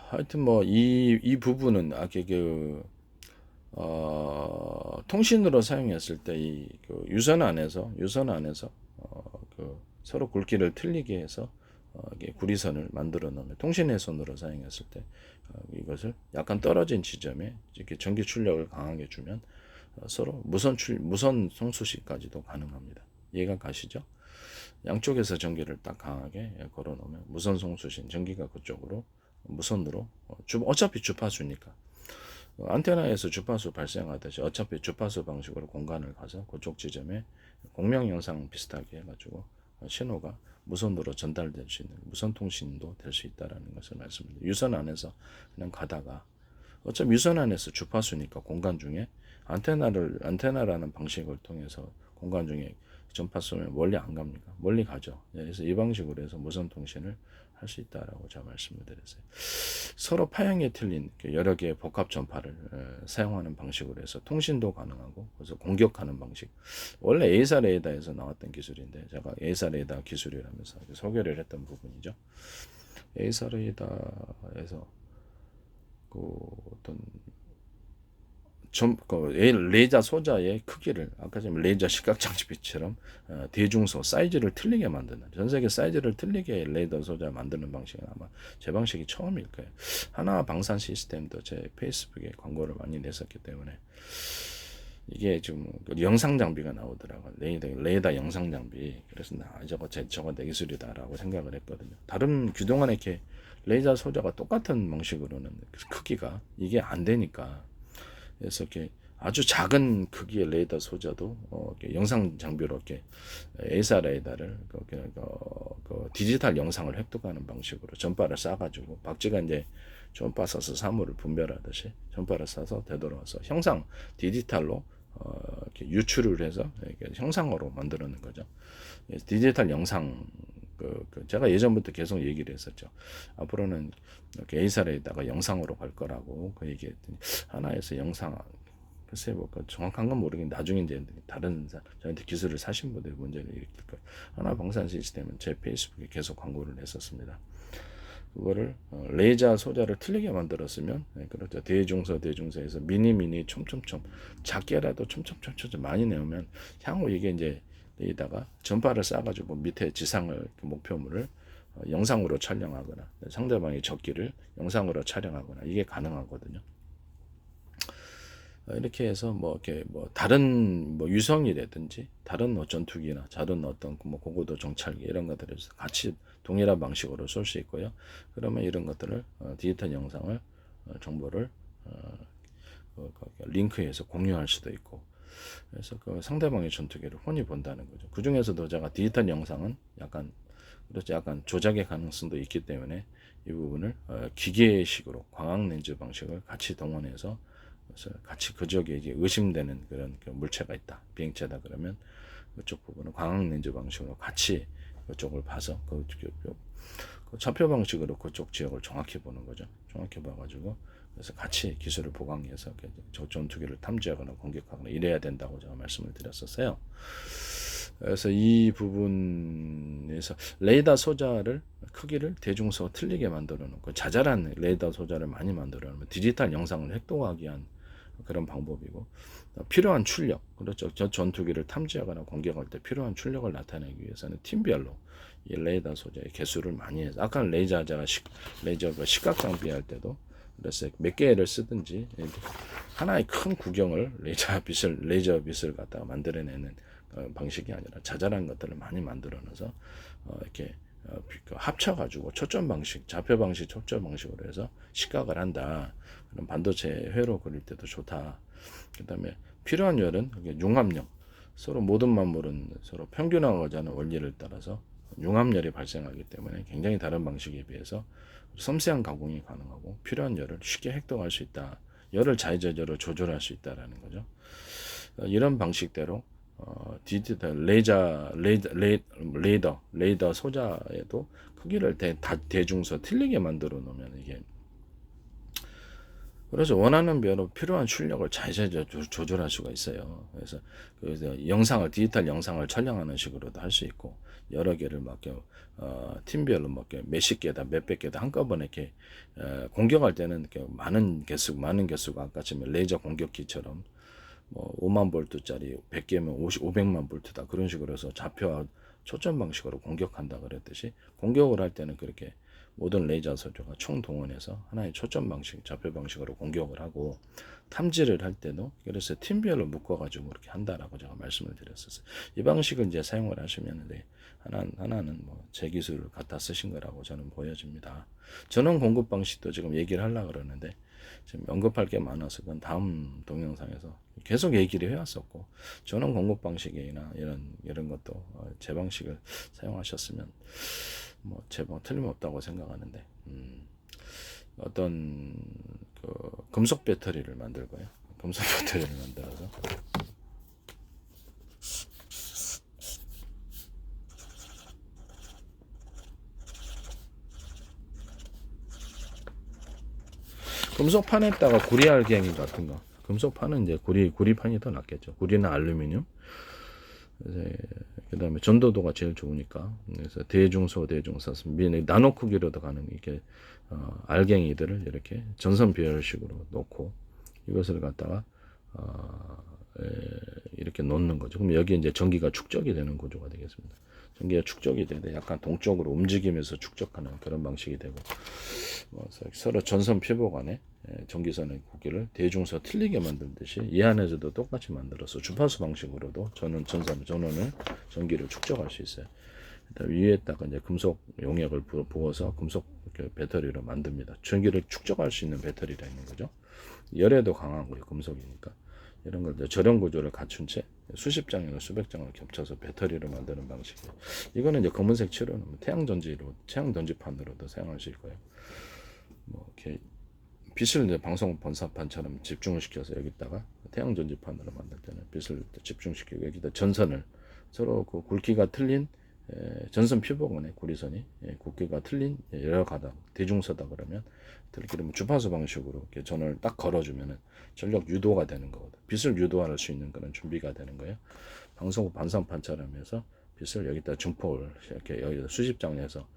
하여튼 뭐 이 부분은 통신으로 사용했을 때 그 유선 안에서 그 서로 굵기를 틀리게 해서 구리선을 만들어 놓으면 통신의 선으로 사용했을 때 이것을 약간 떨어진 지점에 이렇게 전기 출력을 강하게 주면 서로 무선 송수시까지도 가능합니다. 이해가 가시죠? 양쪽에서 전기를 딱 강하게 걸어 놓으면 무선 송수신 전기가 그쪽으로 무선으로 어차피 주파수니까 안테나에서 주파수 발생하듯이 어차피 주파수 방식으로 공간을 가서 그쪽 지점에 공명 영상 비슷하게 해가지고 신호가 무선으로 전달될 수 있는 무선 통신도 될 수 있다라는 것을 말씀드립니다. 유선 안에서 그냥 가다가 어차피 유선 안에서 주파수니까 공간 중에 안테나라는 방식을 통해서 공간 중에 전파 쏘면 멀리 안 갑니까? 멀리 가죠. 그래서 이 방식으로 해서 무선 통신을 할 수 있다라고 제가 말씀을 드렸어요. 서로 파형이 틀린 여러 개의 복합 전파를 사용하는 방식으로 해서 통신도 가능하고 그래서 공격하는 방식. 원래 에이사 레이더에서 나왔던 기술인데 제가 에이사 레이더 기술이라면서 소개를 했던 부분이죠. 에이사 레이더에서 그 어떤 레이저 소자의 크기를 아까 전 레이저 시각장치빛처럼 대중소 사이즈를 틀리게 만드는 전 세계 사이즈를 틀리게 레이더 소자 만드는 방식은 아마 제 방식이 처음일 거예요. 하나 방산 시스템도 제 페이스북에 광고를 많이 냈었기 때문에 이게 지금 영상 장비가 나오더라고요. 레이더 영상 장비. 그래서 저거 내 기술이다라고 생각을 했거든요. 다른 그동안에 이렇게 레이저 소자가 똑같은 방식으로는 크기가 이게 안 되니까 그래서 이렇게 아주 작은 크기의 레이더 소자도 이렇게 영상 장비로 이렇게 에이사 레이더를 디지털 영상을 획득하는 방식으로 전파를 쏴가지고 박쥐가 이제 전파 쏴서 사물을 분별하듯이 전파를 쏴서 되돌아와서 형상 디지털로 이렇게 유출을 해서 이렇게 형상으로 만들어낸 거죠. 디지털 영상 제가 예전부터 계속 얘기를 했었죠. 앞으로는 이렇게 에이사 레이더가 영상으로 갈 거라고 그 얘기했더니 하나에서 영상 글쎄 뭐 정확한 건 모르겠는데 나중에 이제 다른 저한테 기술을 사신 분들이 문제를 일으킬 거예요. 하나 방산 시스템은 제 페이스북에 계속 광고를 했었습니다. 그거를 레이저 소자를 틀리게 만들었으면 그렇죠. 대중소에서 미니 촘촘촘 작게라도 촘촘촘 많이 내오면 향후 이게 이제 여기다가 전파를 쏴가지고 밑에 지상을 목표물을 영상으로 촬영하거나 상대방의 적기를 영상으로 촬영하거나 이게 가능하거든요. 이렇게 해서 이렇게 다른 유성이라든지 다른 전투기나 다른 어떤 고고도 정찰기 이런 것들을 같이 동일한 방식으로 쏠 수 있고요. 그러면 이런 것들을 디지털 영상을 정보를 링크해서 공유할 수도 있고. 그래서 그 상대방의 전투기를 훤히 본다는 거죠. 그 중에서도 제가 디지털 영상은 약간 조작의 가능성도 있기 때문에 이 부분을 기계식으로 광학 렌즈 방식을 같이 동원해서 그래서 같이 그 지역에 이제 의심되는 그런 물체가 있다, 비행체다 그러면 그쪽 부분은 광학 렌즈 방식으로 같이 그쪽을 봐서 그 차표 방식으로 그쪽 지역을 정확히 보는 거죠. 정확히 봐가지고 그래서 같이 기술을 보강해서 적 전투기를 탐지하거나 공격하거나 이래야 된다고 제가 말씀을 드렸었어요. 그래서 이 부분에서 레이더 소자를 크기를 대중소 틀리게 만들어 놓고 자잘한 레이더 소자를 많이 만들어 놓으면 디지털 영상을 획도하기 위한 그런 방법이고, 필요한 출력, 그렇죠. 저 전투기를 탐지하거나 공격할 때 필요한 출력을 나타내기 위해서는 팀별로 이 레이더 소자의 개수를 많이 해서, 아까 레이저가 시각 장비할 때도 그래서 몇 개를 쓰든지 하나의 큰 구경을 레이저 빛을 갖다가 만들어내는 방식이 아니라 자잘한 것들을 많이 만들어 놔서 이렇게 합쳐가지고 초점 방식, 좌표 방식, 초점 방식으로 해서 시각을 한다. 그럼 반도체 회로 그릴 때도 좋다. 그 다음에 필요한 열은 융합력, 서로 모든 만물은 서로 평균화하고자 하는 원리를 따라서 융합열이 발생하기 때문에 굉장히 다른 방식에 비해서 섬세한 가공이 가능하고 필요한 열을 쉽게 획득할 수 있다. 열을 자유자재로 조절할 수 있다라는 거죠. 이런 방식대로 디지털 레이더 소자에도 크기를 대중서 틀리게 만들어 놓으면 이게, 그래서 원하는 배로 필요한 출력을 자유자재로 조절할 수가 있어요. 그래서 영상을 디지털 영상을 촬영하는 식으로도 할 수 있고, 여러 개를 막 팀별로 막 몇십 개다 몇백 개다 한꺼번에 이렇게 공격할 때는 이렇게 많은 개수가 아까 치면 레이저 공격기처럼 뭐 5만 볼트짜리 100개면 500만 볼트다 그런 식으로 해서 좌표와 초점 방식으로 공격한다 그랬듯이, 공격을 할 때는 그렇게 모든 레이저 소조가 총동원해서 하나의 초점 방식, 좌표 방식으로 공격을 하고, 탐지를 할 때도 그래서 팀별로 묶어가지고 그렇게 한다라고 제가 말씀을 드렸었어요. 이 방식을 이제 사용을 하시면 하나는 뭐 제 기술을 갖다 쓰신 거라고 저는 보여집니다. 전원 공급 방식도 지금 얘기를 하려고 그러는데 지금 언급할 게 많아서 그건 다음 동영상에서 계속 얘기를 해왔었고, 전원 공급 방식이나 이런 것도 제 방식을 사용하셨으면 뭐 틀림없다고 생각하는데, 어떤 금속 배터리를 만들고요. 금속 배터리를 만들어서 금속판에다가 구리알갱이 같은 거, 금속판은 이제 구리판이 더 낫겠죠. 구리나 알루미늄. 그 다음에 전도도가 제일 좋으니까, 그래서 대중소 나노 크기로도 가는 이렇게 알갱이들을 이렇게 전선 비열식으로 놓고 이것을 갖다가 이렇게 놓는 거죠. 그럼 여기 이제 전기가 축적이 되는 구조가 되겠습니다. 전기가 축적이 되는데 약간 동쪽으로 움직이면서 축적하는 그런 방식이 되고, 서로 전선 피부 간에 전기선의 구기를 대중소 틀리게 만들듯이 이 안에서도 똑같이 만들어서 주파수 방식으로도 전원을 전기를 축적할 수 있어요. 위에다가 이제 금속 용액을 부어서 금속 배터리로 만듭니다. 전기를 축적할 수 있는 배터리라 있는 거죠. 열에도 강하고요, 금속이니까. 이런 걸 저렴 구조를 갖춘 채 수십 장이나 수백 장을 겹쳐서 배터리를 만드는 방식이에요. 이거는 이제 검은색 칠은 태양 전지판으로도 사용할 수 있고요. 뭐 이렇게 빛을 이제 방송 번사판처럼 집중을 시켜서 여기다가 태양 전지판으로 만들 때는 빛을 집중시키고 여기다 전선을 서로 그 굵기가 틀린 전선 피부간의 구리선이 굵기가 틀린 여러 가닥 대중서다 그러면 그러면 주파수 방식으로 이렇게 전원을 딱 걸어주면은 전력 유도가 되는 거거든. 빛을 유도할 수 있는 그런 준비가 되는 거예요. 방송 반사판처럼 해서 빛을 여기다 증폭을 이렇게 여기다 수십 장에서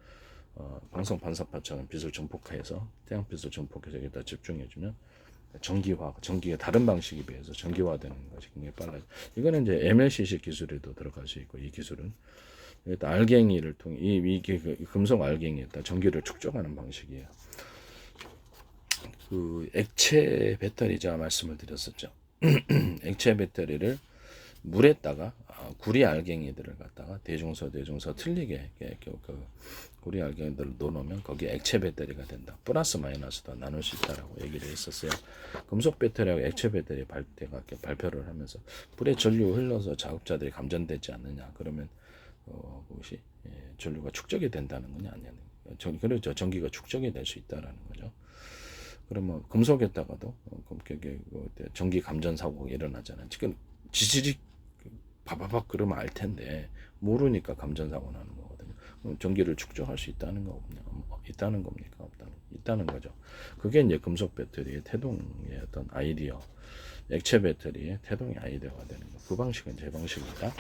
방송 반사판처럼 빛을 증폭해서 태양빛을 증폭해서 여기다 집중해주면 전기가 다른 방식에 비해서 전기화되는 것이 굉장히 빨라요. 이거는 이제 MLCC 기술에도 들어갈 수 있고, 이 기술은 일단 알갱이를 통해 이게 금속 알갱이에다 전기를 축적하는 방식이에요. 그 액체 배터리 제가 말씀을 드렸었죠. 액체 배터리를 물에다가 구리 알갱이들을 갖다가 대중서 틀리게 구리 알갱이들을 넣어놓으면 거기에 액체 배터리가 된다. 플러스 마이너스도 나눌 수 있다라고 얘기를 했었어요. 금속 배터리하고 액체 배터리 발표를 하면서 불에 전류 흘러서 자극자들이 감전되지 않느냐, 그러면 그것이 전류가 축적이 된다는 거냐 아니냐. 그렇죠. 전기가 축적이 될 수 있다라는 거죠. 그러면 금속에다가도 전기 감전 사고가 일어나잖아요. 지금 지지직 바바박 그러면 알 텐데 모르니까 감전사고 나는 거거든요. 그럼 전기를 축적할 수 있다는 거거든요. 있다는 겁니까? 있다는 거죠. 그게 이제 금속 배터리의 태동의 어떤 아이디어, 액체 배터리의 태동의 아이디어가 되는 거. 그 방식은 제 방식이다.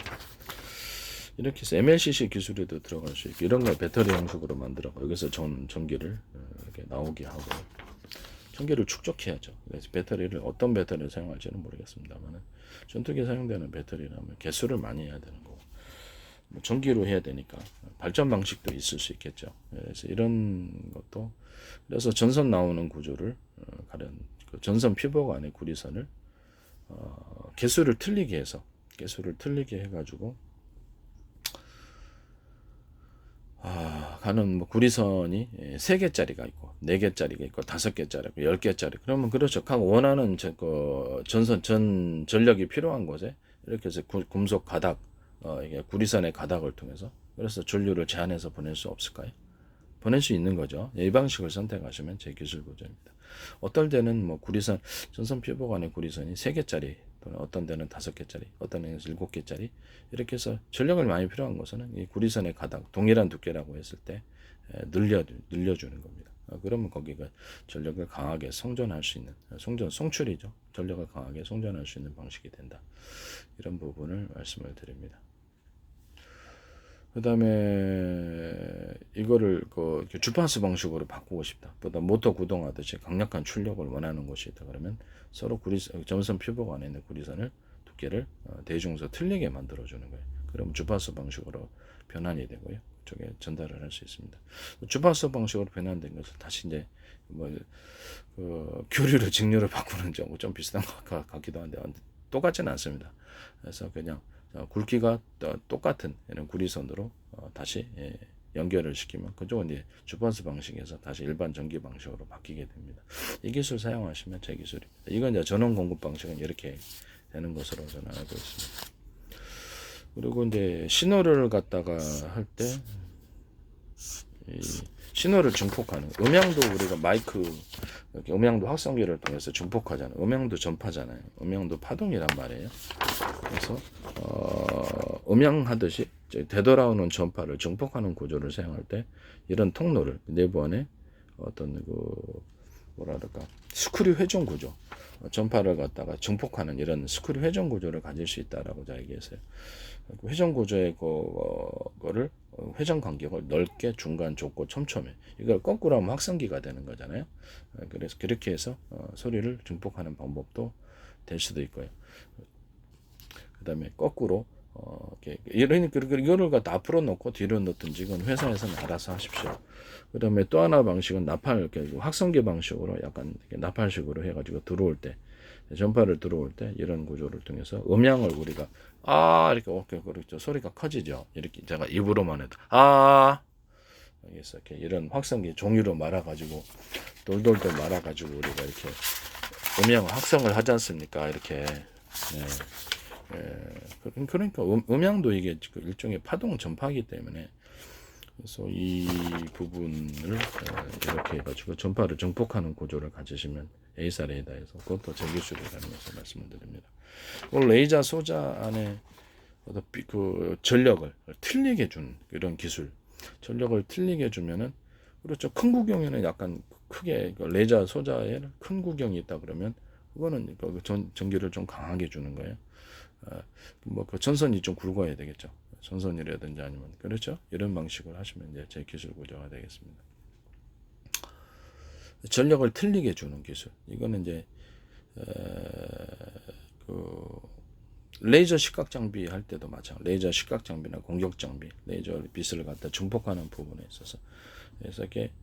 이렇게 해서 MLCC 기술에도 들어갈 수 있고 이런 걸 배터리 형식으로 만들어 여기서 전기를 이렇게 나오게 하고 전기를 축적해야죠. 그래서 배터리를 어떤 배터리를 사용할지는 모르겠습니다만 전투기에 사용되는 배터리라면 개수를 많이 해야 되는 거고 뭐 전기로 해야 되니까 발전 방식도 있을 수 있겠죠. 그래서 이런 것도 그래서 전선 나오는 구조를 가련 그 전선 피복 안에 구리선을 개수를 틀리게 해가지고 가는 뭐 구리선이 3개짜리가 있고 4개짜리가 있고 5개짜리 있고 10개짜리 그러면 그렇죠. 각 원하는 전선 전력이 필요한 곳에 이렇게 해서 금속 가닥 이게 구리선의 가닥을 통해서 그래서 전류를 제한해서 보낼 수 없을까요? 보낼 수 있는 거죠. 이 방식을 선택하시면 제 기술 구조입니다. 어떨 때는 뭐 구리선 전선 피복 안에 구리선이 3개짜리 또는 어떤 데는 5개짜리 어떤 데는 7개짜리 이렇게 해서 전력을 많이 필요한 것은 이 구리선의 가닥 동일한 두께라고 했을 때 늘려주는 겁니다. 그러면 거기가 전력을 강하게 송전할 수 있는 송출이죠. 전력을 강하게 송전할 수 있는 방식이 된다. 이런 부분을 말씀을 드립니다. 그 다음에 이거를 주파수 방식으로 바꾸고 싶다. 보다 모터 구동하듯이 강력한 출력을 원하는 곳이 있다. 그러면 서로 점선 피복 안에 있는 구리선을 두께를 대중서 틀리게 만들어주는 거예요. 그럼 주파수 방식으로 변환이 되고요. 그쪽에 전달을 할 수 있습니다. 주파수 방식으로 변환된 것을 다시 이제 교류를 직류를 바꾸는 좀 비슷한 것 같기도 한데 똑같지는 않습니다. 그래서 그냥 굵기가 똑같은 이런 구리선으로 다시 연결을 시키면 그쪽은 이제 주파수 방식에서 다시 일반 전기 방식으로 바뀌게 됩니다. 이 기술 사용하시면 제 기술입니다. 이건 이제 전원 공급 방식은 이렇게 되는 것으로 저는 알고 있습니다. 그리고 이제 신호를 갖다가 할 때 신호를 증폭하는 음향도 우리가 마이크 이렇게 음향도 확성기를 통해서 증폭하잖아요. 음향도 전파잖아요. 음향도 파동이란 말이에요. 그래서 음향하듯이 되돌아오는 전파를 증폭하는 구조를 사용할 때 이런 통로를 내부 안에 어떤 뭐랄까 스크류 회전 구조 전파를 갖다가 증폭하는 이런 스크류 회전 구조를 가질 수 있다라고 얘기했어요. 회전 구조의 거를 회전 간격을 넓게 중간 좁고 촘촘해 이걸 거꾸로 하면 확성기가 되는 거잖아요. 그래서 그렇게 해서 소리를 증폭하는 방법도 될 수도 있고요. 그 다음에 거꾸로 이거를 갖다 앞으로 놓고 뒤로 놓든지 이건 회사에서는 알아서 하십시오. 그 다음에 또 하나 방식은 나팔 확성기 방식으로 약간 나팔식으로 해가지고 들어올 때 전파를 들어올 때 이런 구조를 통해서 음향을 우리가 이렇게 그렇죠. 소리가 커지죠. 이렇게 제가 입으로만 해도 이렇게 이런 확성기 종이로 말아가지고 돌돌돌 말아가지고 우리가 이렇게 음향 확성을 하지 않습니까? 이렇게 그러니까 음향도 이게 일종의 파동 전파이기 때문에 그래서 이 부분을 이렇게 해가지고 전파를 증폭하는 구조를 가지시면 A사 레이더에서 그것도 제 기술이라는 것을 말씀을 드립니다. 오늘 레이저 소자 안에 그 전력을 틀리게 준 이런 기술, 전력을 틀리게 주면은 그렇죠. 큰 구경에는 약간 크게 레이저 소자에 큰 구경이 있다 그러면 그거는 전기를 좀 강하게 주는 거예요. 그 전선이 좀 굵어야 되겠죠. 전선이라든지 아니면 그렇죠. 이런 방식을 하시면 이제 제 기술 구조가 되겠습니다. 전력을 틀리게 주는 기술. 이거는 이제 레이저 시각 장비 할 때도 마찬가지. 레이저 시각 장비나 공격 장비, 레이저 빛을 갖다 증폭하는 부분에 있어서 그래서 이렇게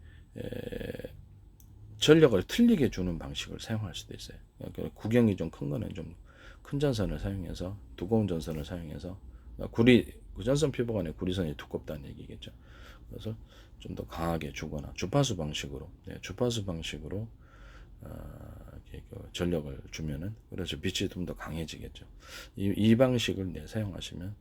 전력을 틀리게 주는 방식을 사용할 수도 있어요. 그러니까 구경이 좀 큰 거는 좀 큰 전선을 사용해서 두꺼운 전선을 사용해서 그 전선 피복 안에 구리선이 두껍다는 얘기겠죠. 그래서 좀 더 강하게 주거나 주파수 방식으로 전력을 주면은 그래서 빛이 좀 더 강해지겠죠. 이 방식을 사용하시면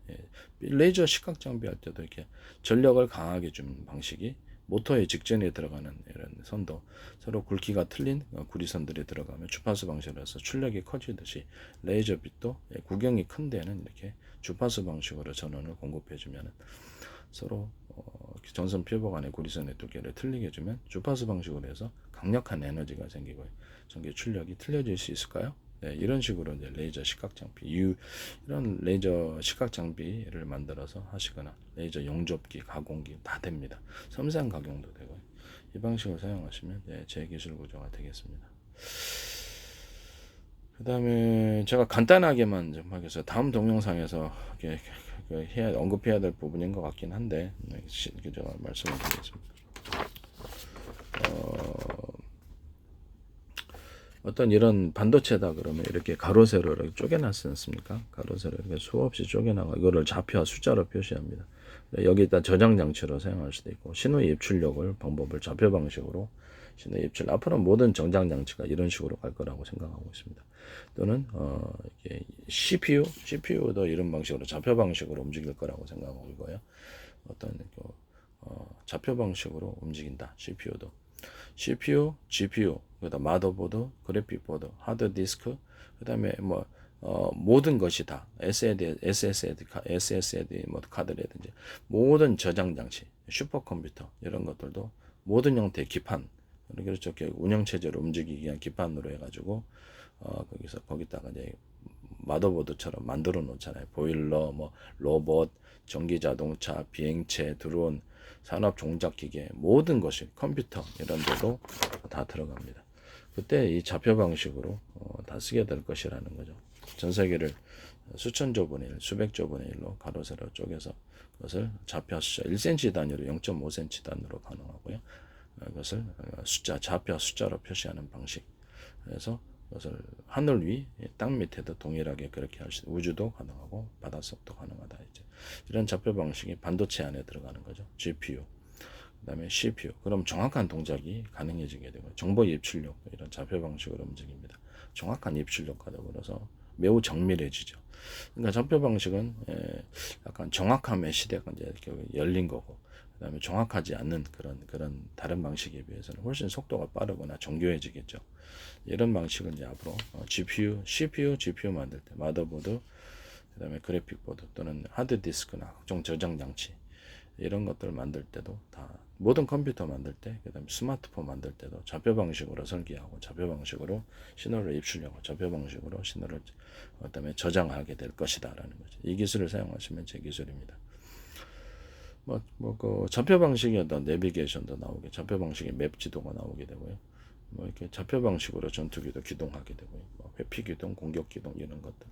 레이저 시각 장비할 때도 이렇게 전력을 강하게 주는 방식이 모터의 직전에 들어가는 이런 선도 서로 굵기가 틀린 구리선들이 들어가면 주파수 방식으로 해서 출력이 커지듯이 레이저빛도 구경이 큰 데는 이렇게 주파수 방식으로 전원을 공급해주면 서로 전선 표버 간의 구리선의 두께를 틀리게 해주면 주파수 방식으로 해서 강력한 에너지가 생기고 전기 출력이 틀려질 수 있을까요? 네, 이런 식으로 이제 레이저 시각 장비, 이런 레이저 시각 장비를 만들어서 하시거나 레이저 용접기, 가공기 다 됩니다. 섬세한 가공도 되고 이 방식을 사용하시면 제 기술 구조가 되겠습니다. 그 다음에 제가 간단하게만 좀 하겠어요. 다음 동영상에서 언급해야 될 부분인 것 같긴 한데 제가 말씀을 드리겠습니다. 어떤 이런 반도체다 그러면 이렇게 가로 세로로 쪼개놨지 않습니까? 가로 세로 이렇게 수없이 쪼개나가 이거를 좌표 숫자로 표시합니다. 여기다 저장 장치로 사용할 수도 있고 신호 입출력을 방법을 좌표 방식으로 신호 입출 앞으로는 모든 저장 장치가 이런 식으로 갈 거라고 생각하고 있습니다. 또는 이게 CPU도 이런 방식으로 좌표 방식으로 움직일 거라고 생각하고 있고요. 어떤 좌표 방식으로 움직인다. CPU도 CPU, GPU, 그다음 마더보드, 그래픽보드, 하드디스크, 그다음에 모든 것이 다 SSD 뭐 카드라든지 모든 저장 장치, 슈퍼컴퓨터 이런 것들도 모든 형태의 기판, 그렇죠. 운영 체제를 움직이기 위한 기판으로 해가지고 거기다가 이제 마더보드처럼 만들어 놓잖아요. 보일러, 로봇, 전기 자동차, 비행체, 드론, 산업 종작기계 모든 것이 컴퓨터 이런 데도 다 들어갑니다. 그때 이 좌표 방식으로 다 쓰게 될 것이라는 거죠. 전 세계를 수천조 분의 1, 수백조 분의 1로 가로 세로 쪼개서 그것을 좌표 숫자 1cm 단위로 0.5cm 단위로 가능하고요. 그것을 좌표 숫자로 표시하는 방식. 그래서 그것을 하늘 위, 땅 밑에도 동일하게 그렇게 할 수, 우주도 가능하고 바닷속도 가능하다. 이제 이런 좌표 방식이 반도체 안에 들어가는 거죠. GPU, 그다음에 CPU. 그럼 정확한 동작이 가능해지게 되고 정보 입출력 이런 좌표 방식으로 움직입니다. 정확한 입출력과 더불어서 매우 정밀해지죠. 그러니까 좌표 방식은 약간 정확함의 시대가 이제 이렇게 열린 거고, 그다음에 정확하지 않는 그런 다른 방식에 비해서는 훨씬 속도가 빠르거나 정교해지겠죠. 이런 방식은 이제 앞으로 GPU, CPU, GPU 만들 때 마더보드, 그다음에 그래픽보드 또는 하드디스크나 각종 저장 장치 이런 것들 만들 때도 다 모든 컴퓨터 만들 때, 그다음에 스마트폰 만들 때도 좌표 방식으로 설계하고 좌표 방식으로 신호를 입출하고 좌표 방식으로 신호를 그다음에 저장하게 될 것이다라는 거죠. 이 기술을 사용하시면 제 기술입니다. 그 좌표 방식의 어떤 내비게이션도 나오게, 좌표 방식의 맵 지도가 나오게 되고요. 이렇게 좌표 방식으로 전투기도 기동하게 되고요. 회피 기동, 공격 기동 이런 것들.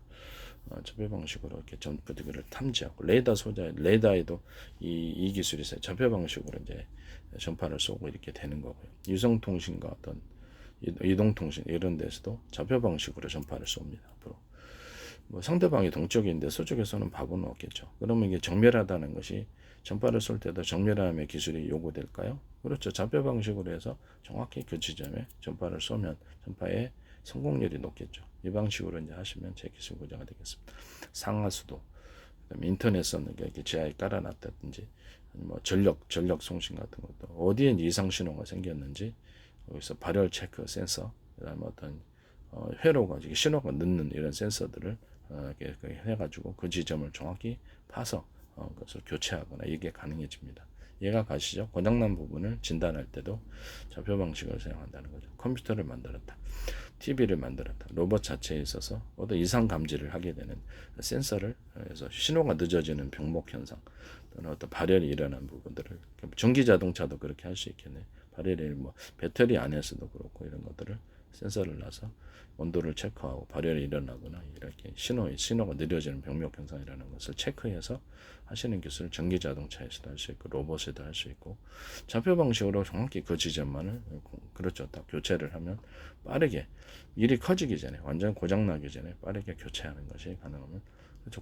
좌표 방식으로 이렇게 전투기를 탐지하고 레이더 소재, 레이더에도 이 기술이 있어요. 좌표 방식으로 이제 전파를 쏘고 이렇게 되는 거고요. 유성 통신과 어떤 이동 통신 이런 데서도 좌표 방식으로 전파를 쏩니다. 앞으로. 상대방이 동쪽인데 서쪽에서는 바보는 없겠죠. 그러면 이게 정밀하다는 것이 전파를 쏠 때도 정밀함의 기술이 요구될까요? 그렇죠. 좌표 방식으로 해서 정확히 그 지점에 전파를 쏘면 전파의 성공률이 높겠죠. 이 방식으로 이제 하시면 제 기술 구조가 되겠습니다. 상하수도, 그다음에 인터넷 썼는 게 이렇게 지하에 깔아놨다든지, 전력 송신 같은 것도 어디에 이상 신호가 생겼는지 여기서 발열 체크 센서, 그다음에 어떤 회로가 신호가 늦는 이런 센서들을 이렇게 해가지고 그 지점을 정확히 파서 그것을 교체하거나 이게 가능해집니다. 이해가 가시죠? 고장난 부분을 진단할 때도 좌표 방식을 사용한다는 거죠. 컴퓨터를 만들었다, TV를 만들었다, 로봇 자체에 있어서 어떤 이상 감지를 하게 되는 센서를 해서 신호가 늦어지는 병목 현상 또는 어떤 발열이 일어난 부분들을, 전기 자동차도 그렇게 할 수 있겠네. 발열이 배터리 안에서도 그렇고 이런 것들을 센서를 놔서 온도를 체크하고 발열이 일어나거나 이렇게 신호가 느려지는 병목 현상이라는 것을 체크해서 하시는 기술을 전기 자동차에서도 할 수 있고 로봇에도 할 수 있고, 좌표 방식으로 정확히 그 지점만을 그렇죠. 딱 교체를 하면 빠르게 일이 커지기 전에, 완전 고장 나기 전에 빠르게 교체하는 것이 가능하면, 그렇죠.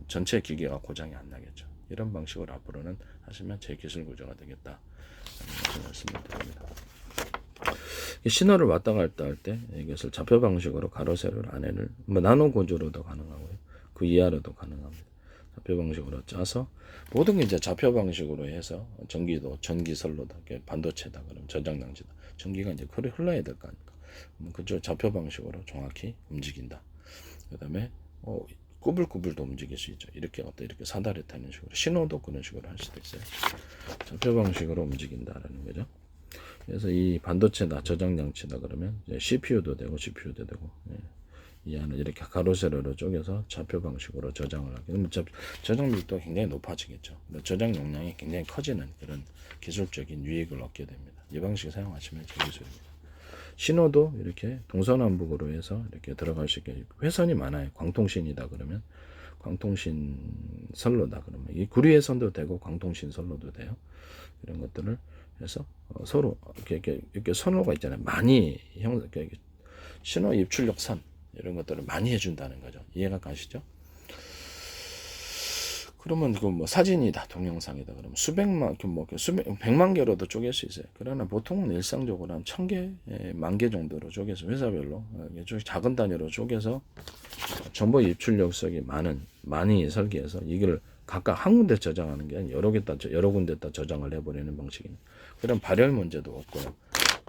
전체 기계가 고장이 안 나겠죠. 이런 방식으로 앞으로는 하시면 제 기술 구조가 되겠다. 말씀을 드립니다. 신호를 왔다 갔다 할 때 이것을 좌표 방식으로 가로 세로 안에를 나노 구조로도 가능하고요. 그 이하로도 가능합니다. 좌표 방식으로 짜서 모든 게 이제 좌표 방식으로 해서 전기도 전기선로다, 반도체다, 그럼 저장장치다, 전기가 이제 흘러야 될 거 아닙니까? 그쪽 좌표 방식으로 정확히 움직인다. 그다음에 꾸불꾸불도 움직일 수 있죠. 이렇게 갖다 이렇게 사다리 타는 식으로, 신호도 그런 식으로 할 수도 있어요. 좌표 방식으로 움직인다라는 거죠. 그래서 이 반도체나 저장장치다 그러면 CPU도 되고 GPU도 되고, 이 안을 이렇게 가로 세로로 쪼개서 좌표 방식으로 저장을 하게 되면 저장 밀도가 굉장히 높아지겠죠. 저장 용량이 굉장히 커지는 그런 기술적인 유익을 얻게 됩니다. 이 방식을 사용하시면 제 기술입니다. 신호도 이렇게 동서남북으로 해서 이렇게 들어갈 수 있게, 회선이 많아요. 광통신이다 그러면 광통신 선로다 그러면 이 구리의 선도 되고 광통신 선로도 돼요. 이런 것들을 해서 서로 이렇게 선로가 있잖아요. 많이 신호 입출력 선 이런 것들을 많이 해준다는 거죠. 이해가 가시죠? 그러면 그 뭐 사진이다, 동영상이다 그러면 수백만, 백만 개로도 쪼갤 수 있어요. 그러나 보통은 일상적으로 한 1000개, 10,000개 정도로 쪼개서 회사별로 작은 단위로 쪼개서 정보 입출력석이 많이 설계해서 이걸 각각 한 군데 저장하는 게 아니라 여러 군데다 저장을 해버리는 방식입니다. 그럼 발열 문제도 없고요.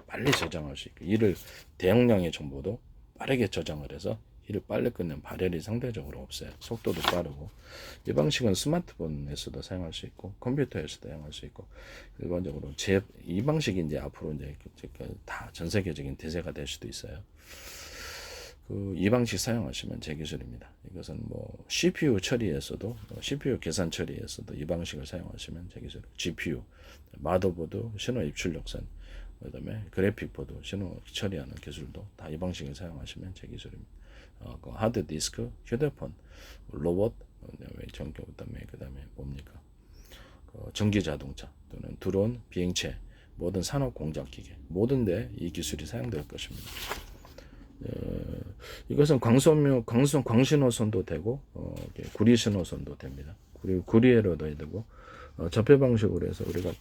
빨리 저장할 수 있고, 이를 대용량의 정보도 빠르게 저장을 해서 일을 빨리 끝내는 발열이 상대적으로 없어요. 속도도 빠르고. 이 방식은 스마트폰에서도 사용할 수 있고 컴퓨터에서도 사용할 수 있고, 일반적으로 이 방식이 이제 앞으로 이제 다 전 세계적인 대세가 될 수도 있어요. 이 방식 사용하시면 제 기술입니다. 이것은 뭐 CPU 처리에서도, CPU 계산 처리에서도 이 방식을 사용하시면 제 기술. GPU, 마더보드, 신호 입출력선, 그다음에 그래픽보드 신호 처리하는 기술도 다 이 방식을 사용하시면 제 기술입니다. 그 하드 디스크, 휴대폰, 로봇, 그다음에 뭡니까? 전기 자동차 또는 드론, 비행체, 모든 산업 공작 기계, 모든데 이 기술이 사용될 것입니다. 이것은 광신호선도 되고, 구리신호선도 됩니다. 구리에로도 되고, 접해 방식으로 해서 우리가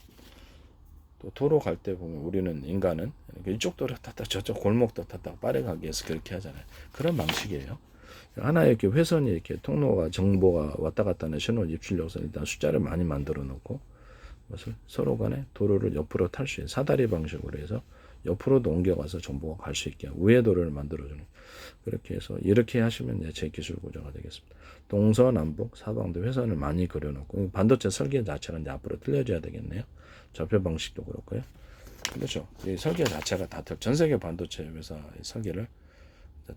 또 도로 갈 때 보면 우리는 인간은 이쪽 도로 탔다 저쪽 골목도 탔다 빠르게 가기 위해서 그렇게 하잖아요. 그런 방식이에요. 하나의 이렇게 회선이 이렇게 통로가 정보가 왔다 갔다 하는 신호 입출력선, 일단 숫자를 많이 만들어 놓고 그것을 서로 간에 도로를 옆으로 탈 수 있는 사다리 방식으로 해서 옆으로도 옮겨가서 정보가 갈 수 있게 우회 도로를 만들어주는, 그렇게 해서 이렇게 하시면 제 기술 구조가 되겠습니다. 동서남북 사방도 회선을 많이 그려놓고, 반도체 설계 자체가 이제 앞으로 틀려져야 되겠네요. 좌표 방식도 그렇고요. 그렇죠. 이 설계 자체가 다 전 세계 반도체 회사 설계를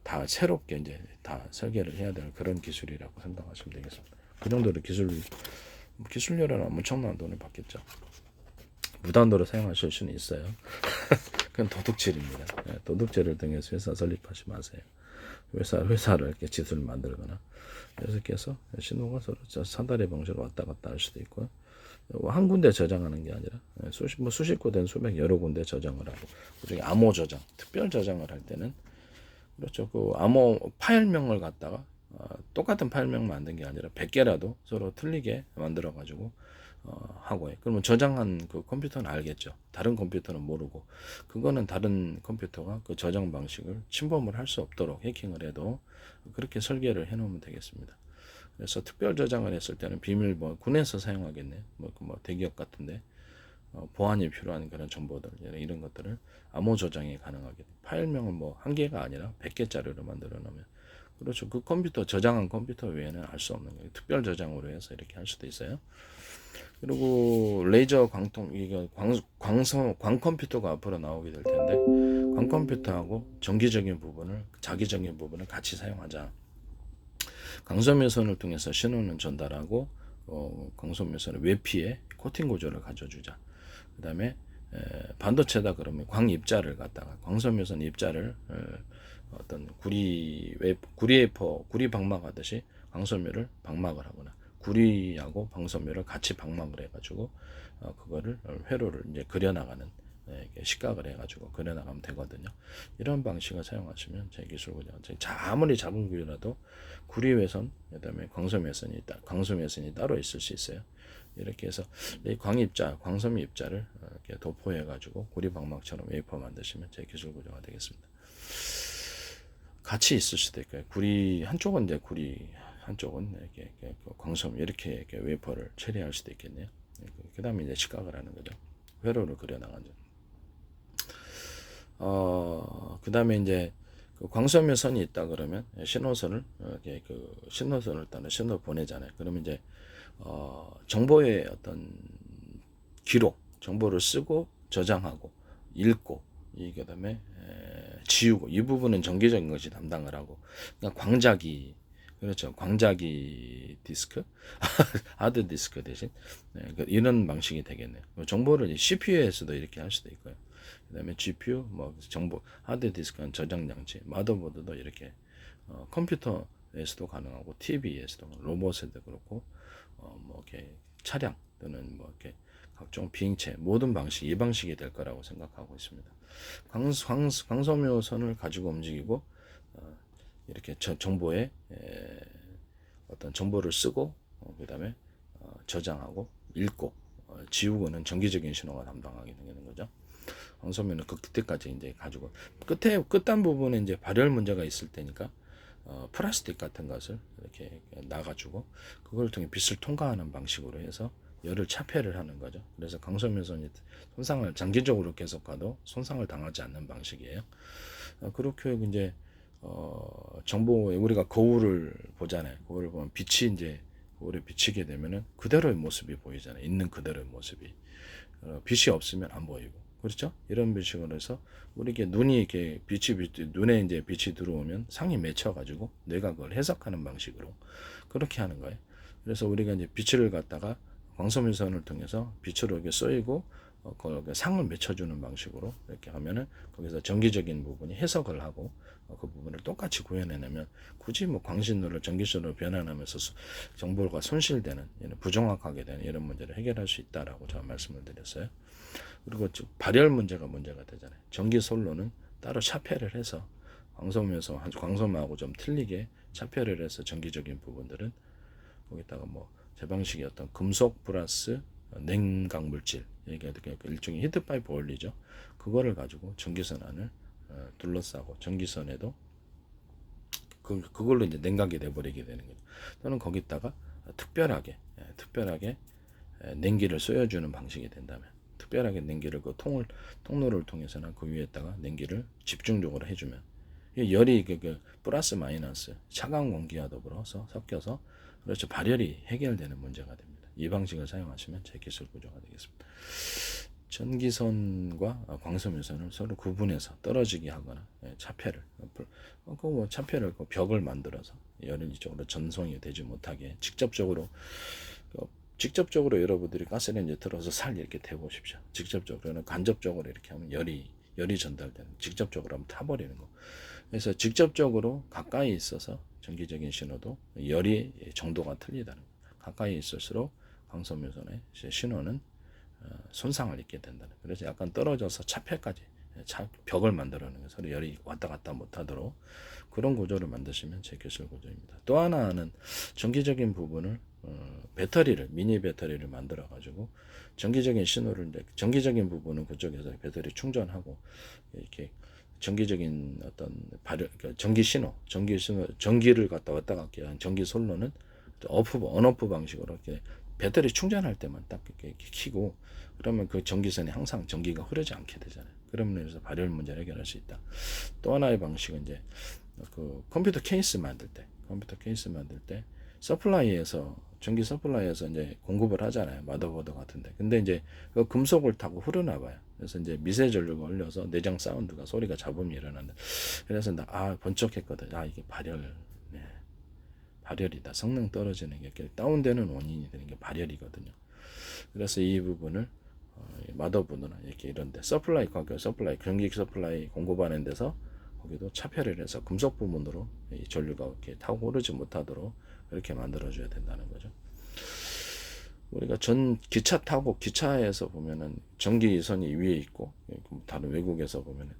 다 새롭게 이제 다 설계를 해야 될 그런 기술이라고 생각하시면 되겠습니다. 그 정도로 기술료는 엄청난 돈을 받겠죠. 무단도로 사용하실 수는 있어요. 그건 도둑질입니다. 도둑질을 통해서 회사 설립하지 마세요. 회사를 이렇게 짓을 만들거나, 이렇게 해서 신호가 서로 사다리 방식으로 왔다 갔다 할 수도 있고요. 한 군데 저장하는 게 아니라 수십 곳된 수백 여러 군데 저장을 하고, 그중에 암호 저장, 특별 저장을 할 때는 그렇죠. 그 암호 파일명을 갖다가 똑같은 파일명 만든 게 아니라 100개라도 서로 틀리게 만들어 가지고 하고요. 그러면 저장한 그 컴퓨터는 알겠죠. 다른 컴퓨터는 모르고, 그거는 다른 컴퓨터가 그 저장 방식을 침범을 할 수 없도록 해킹을 해도 그렇게 설계를 해 놓으면 되겠습니다. 그래서 특별 저장을 했을 때는 비밀번호, 군에서 사용하겠네요. 뭐 대기업 같은데 보안이 필요한 그런 정보들, 이런 것들을 암호 저장이 가능하게, 파일명을 뭐 한 개가 아니라 100개짜리로 만들어 놓으면, 그렇죠. 그 컴퓨터 저장한 컴퓨터 외에는 알 수 없는 거예요. 특별 저장으로 해서 이렇게 할 수도 있어요. 그리고 레이저 광 컴퓨터가 앞으로 나오게 될 텐데, 광 컴퓨터하고 전기적인 부분을, 자기적인 부분을 같이 사용하자. 광섬유선을 통해서 신호는 전달하고, 광섬유선의 외피에 코팅 구조를 가져주자. 그 다음에 반도체다 그러면 광 입자를 갖다가 광섬유선 입자를 어떤 구리 방막 하듯이 광섬유를 방막을 하거나, 구리하고 방섬유를 같이 방막을 해가지고 그거를 회로를 이제 그려나가는, 식각을 해가지고 그려나가면 되거든요. 이런 방식을 사용하시면 제 기술군요. 아무리 작은 구리라도 구리회선, 그다음에 광섬유선이 따로 있을 수 있어요. 이렇게 해서 이 광섬유 입자를 이렇게 도포해가지고 구리방막처럼 웨이퍼 만드시면 제 기술 구조가 되겠습니다. 같이 있을 수도 있고요. 한쪽은 이제 구리, 한쪽은 이렇게 광섬 이렇게 웨이퍼를 처리할 수도 있겠네요. 그 다음에 이제 시각을 하는 거죠. 회로를 그려 나가죠. 그 다음에 이제 그 광섬유 선이 있다 그러면 신호선을 이렇게 그 신호선을 따는 신호 보내잖아요. 그러면 이제 정보의 어떤 기록, 정보를 쓰고 저장하고 읽고 이 그다음에 지우고 이 부분은 정기적인 것이 담당을 하고 그러니까 광자기 그렇죠. 광자기 디스크 하드 디스크 대신 이런 방식이 되겠네요. 정보를 CPU에서도 이렇게 할 수도 있고요. 그다음에 GPU 뭐 정보 하드 디스크는 저장 장치 마더보드도 이렇게 컴퓨터에서도 가능하고 TV에서도 로봇에도 그렇고 뭐 이렇게 차량 또는 뭐 이렇게 각종 비행체 모든 방식 이 방식이 될 거라고 생각하고 있습니다. 광섬유선을 가지고 움직이고 이렇게 정보에 어떤 정보를 쓰고 그다음에 저장하고 읽고 지우고는 정기적인 신호가 담당하게 되는 거죠. 광섬유는 그때까지 이제 가지고 끝단 부분에 이제 발열 문제가 있을 때니까 플라스틱 같은 것을 이렇게 놔가지고 그걸 통해 빛을 통과하는 방식으로 해서 열을 차폐를 하는 거죠. 그래서 광섬유선이 손상을 장기적으로 계속 가도 손상을 당하지 않는 방식이에요. 그렇게 이제 정보에 우리가 거울을 보잖아요. 거울을 보면 빛이 이제 거울에 비치게 되면은 그대로의 모습이 보이잖아요. 있는 그대로의 모습이 빛이 없으면 안 보이고 그렇죠? 이런 방식으로 해서 우리게 눈이 이렇게 눈에 이제 빛이 들어오면 상이 맺혀가지고 뇌가 그걸 해석하는 방식으로 그렇게 하는 거예요. 그래서 우리가 이제 빛을 갖다가 광섬유선을 통해서 빛으로 이렇게 쏘이고 상을 맺혀주는 방식으로 이렇게 하면은 거기서 정기적인 부분이 해석을 하고 그 부분을 똑같이 구현해내면 굳이 뭐 광신호를 전기신호로 변환하면서 정보가 손실되는 부정확하게 되는 이런 문제를 해결할 수 있다라고 제가 말씀을 드렸어요. 그리고 발열 문제가 되잖아요. 전기 솔로는 따로 차폐를 해서 광섬하고 좀 틀리게 차폐를 해서 전기적인 부분들은 거기다가 뭐 제 방식의 어떤 금속 플러스 냉각 물질 이게 일종의 히트파이프 원리죠. 그거를 가지고 전기선 안을 둘러싸고 전기선에도 그걸로 이제 냉각이 돼버리게 되는 거죠. 또는 거기다가 특별하게 냉기를 쏘여주는 방식이 된다면 특별하게 냉기를 그 통로를 통해서나 그 위에다가 냉기를 집중적으로 해주면 열이 그 플러스 마이너스 차가운 공기와 더불어서 섞여서 그렇죠 발열이 해결되는 문제가 됩니다. 이 방식을 사용하시면 제 기술 구조가 되겠습니다. 전기선과 광섬유선을 서로 구분해서 떨어지게 하거나 차폐를 차폐를 벽을 만들어서 열은 이쪽으로 전송이 되지 못하게 직접적으로 여러분들이 가스레인지에 들어서 살 이렇게 대보십시오. 직접적으로는 간접적으로 이렇게 하면 열이 전달되는 직접적으로 하면 타버리는 거. 그래서 직접적으로 가까이 있어서 전기적인 신호도 열이 정도가 틀리다는 거. 가까이 있을수록 광섬유선의 신호는 손상을 입게 된다는. 그래서 약간 떨어져서 차폐까지 벽을 만들어내는 거 서로 열이 왔다 갔다 못하도록 그런 구조를 만드시면 제 기술 구조입니다. 또 하나는 전기적인 부분을 미니 배터리를 만들어 가지고 전기적인 신호를 전기적인 부분은 그쪽에서 배터리 충전하고 이렇게 전기적인 어떤 전기를 갖다 왔다 갔게 한 전기 솔로는 온오프 방식으로 이렇게 배터리 충전할 때만 딱 이렇게 켜고 그러면 그 전기선에 항상 전기가 흐르지 않게 되잖아요. 그러면서 발열 문제를 해결할 수 있다. 또 하나의 방식은 이제 그 컴퓨터 케이스 만들 때 전기 서플라이에서 이제 공급을 하잖아요. 마더보드 같은데. 근데 이제 그 금속을 타고 흐르나 봐요. 그래서 이제 미세 전류가 흘려서 내장 사운드가 소리가 잡음이 일어난다. 그래서 번쩍했거든. 이게 발열이다. 성능 떨어지는 게 다운되는 원인이 되는 게 발열이거든요. 그래서 이 부분을 마더보드나 이렇게 이런데 전기 서플라이 공급하는 데서 거기도 차폐를 해서 금속 부분으로 이 전류가 이렇게 타고 오르지 못하도록 이렇게 만들어줘야 된다는 거죠. 우리가 기차 타고 기차에서 보면은 전기선이 위에 있고 다른 외국에서 보면은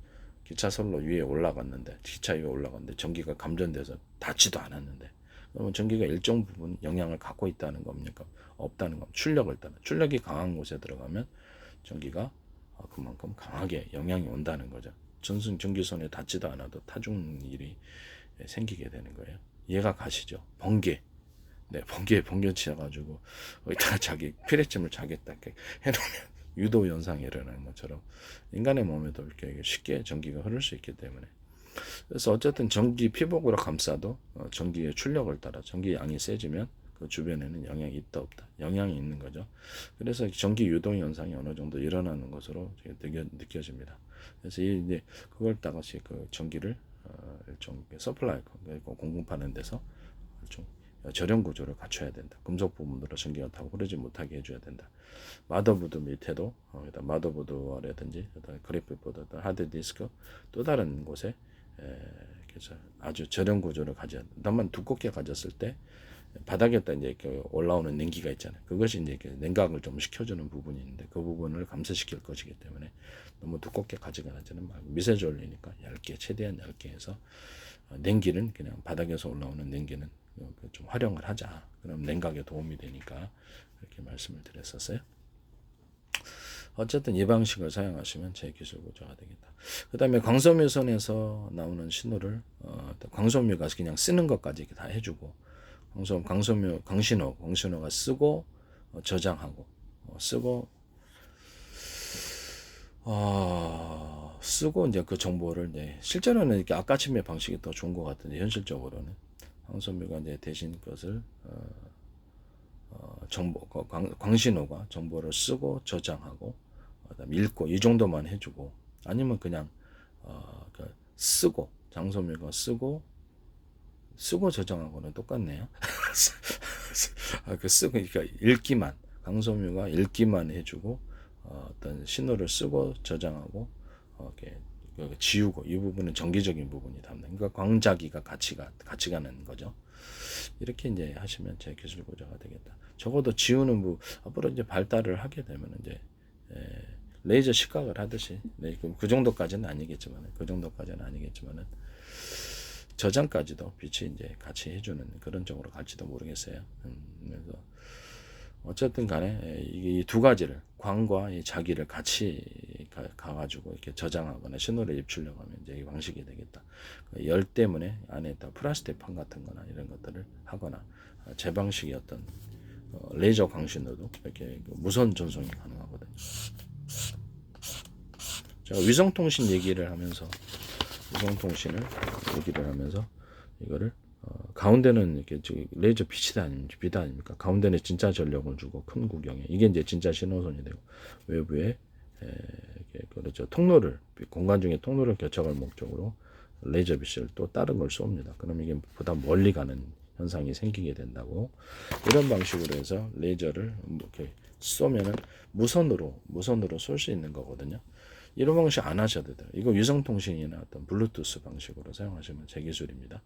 기차 선로 위에 올라갔는데 기차 위에 올라갔는데 전기가 감전돼서 닿지도 않았는데 그러면 전기가 일정 부분 영향을 갖고 있다는 겁니까? 없다는 겁니다. 출력이 강한 곳에 들어가면 전기가 그만큼 강하게 영향이 온다는 거죠. 전기선에 닿지도 않아도 타중 일이 생기게 되는 거예요. 이해가 가시죠? 번개 네, 번개 치여가지고 거기다가 자기 피뢰침을 자기 딱 해놓으면 유도 현상이 일어나는 것처럼 인간의 몸에도 이렇게 쉽게 전기가 흐를 수 있기 때문에, 그래서 어쨌든 전기 피복으로 감싸도 전기의 출력을 따라 전기 양이 세지면 그 주변에는 영향이 있다 없다, 영향이 있는 거죠. 그래서 전기 유동 현상이 어느 정도 일어나는 것으로 느껴집니다. 그래서 이제 그걸 따라서 그 전기를 일종 서플라이 공급하는 데서 일종 절연 구조를 갖춰야 된다. 금속 부분으로 전기가 타고 흐르지 못하게 해줘야 된다. 마더보드 밑에도 마더보드라든지 그래픽보드, 하드디스크 또 다른 곳에 그래서 아주 절연 구조를 가져야 된다. 다만 두껍게 가졌을 때 바닥에다 이제 올라오는 냉기가 있잖아요. 그것이 이제 냉각을 좀 시켜주는 부분이 있는데 그 부분을 감소시킬 것이기 때문에 너무 두껍게 가져가지는 말고 미세저 올리니까 얇게, 최대한 얇게 해서 냉기는 그냥 바닥에서 올라오는 냉기는 좀 활용을 하자. 그럼 냉각에 도움이 되니까 그렇게 말씀을 드렸었어요. 어쨌든 이 방식을 사용하시면 제 기술 구조가 되겠다. 그 다음에 광섬유선에서 나오는 신호를 광섬유가 그냥 쓰는 것까지 다 해주고, 광신호가 쓰고 저장하고 쓰고 이제 그 정보를 이제 실제로는 이렇게 아까침의 방식이 더 좋은 것 같은데, 현실적으로는 광섬유가 이제 대신 그것을 광신호가 정보를 쓰고 저장하고 그다음에 읽고 이 정도만 해주고, 아니면 그냥 쓰고 장섬유가 쓰고 저장하고는 똑같네요. 그러니까 읽기만, 강섬유가 읽기만 해주고 어떤 신호를 쓰고 저장하고 이렇게 지우고, 이 부분은 정기적인 부분이 담는. 그러니까 광자기가 같이 가는 거죠. 이렇게 이제 하시면 제 기술 구조가 되겠다. 적어도 지우는 앞으로 이제 발달을 하게 되면 이제 레이저 시각을 하듯이, 그 정도까지는 아니겠지만, 저장까지도 빛이 이제 같이 해주는 그런 쪽으로 갈지도 모르겠어요. 그래서 어쨌든 간에 이 두 가지를, 광과 이 자기를 같이 가가지고 이렇게 저장하거나 신호를 입출력 하면 이제 이 방식이 되겠다. 열 때문에 안에다 플라스틱 판 같은 거나 이런 것들을 하거나, 제 방식의 어떤 레이저 광신호도 이렇게 무선 전송이 가능하거든요. 제가 위성통신 얘기를 하면서 이거를 가운데는 이렇게 레이저 빛이 아닙니까? 가운데는 진짜 전력을 주고 큰 구경에 이게 이제 진짜 신호선이 되고, 외부에 그렇죠, 공간 중에 통로를 개척할 목적으로 레이저 빛을 또 다른 걸 쏩니다. 그럼 이게 보다 멀리 가는 현상이 생기게 된다고. 이런 방식으로 해서 레이저를 이렇게 쏘면은 무선으로 쏠 수 있는 거거든요. 이런 방식 안 하셔도 돼요. 이거 위성통신이나 어떤 블루투스 방식으로 사용하시면 제 기술입니다.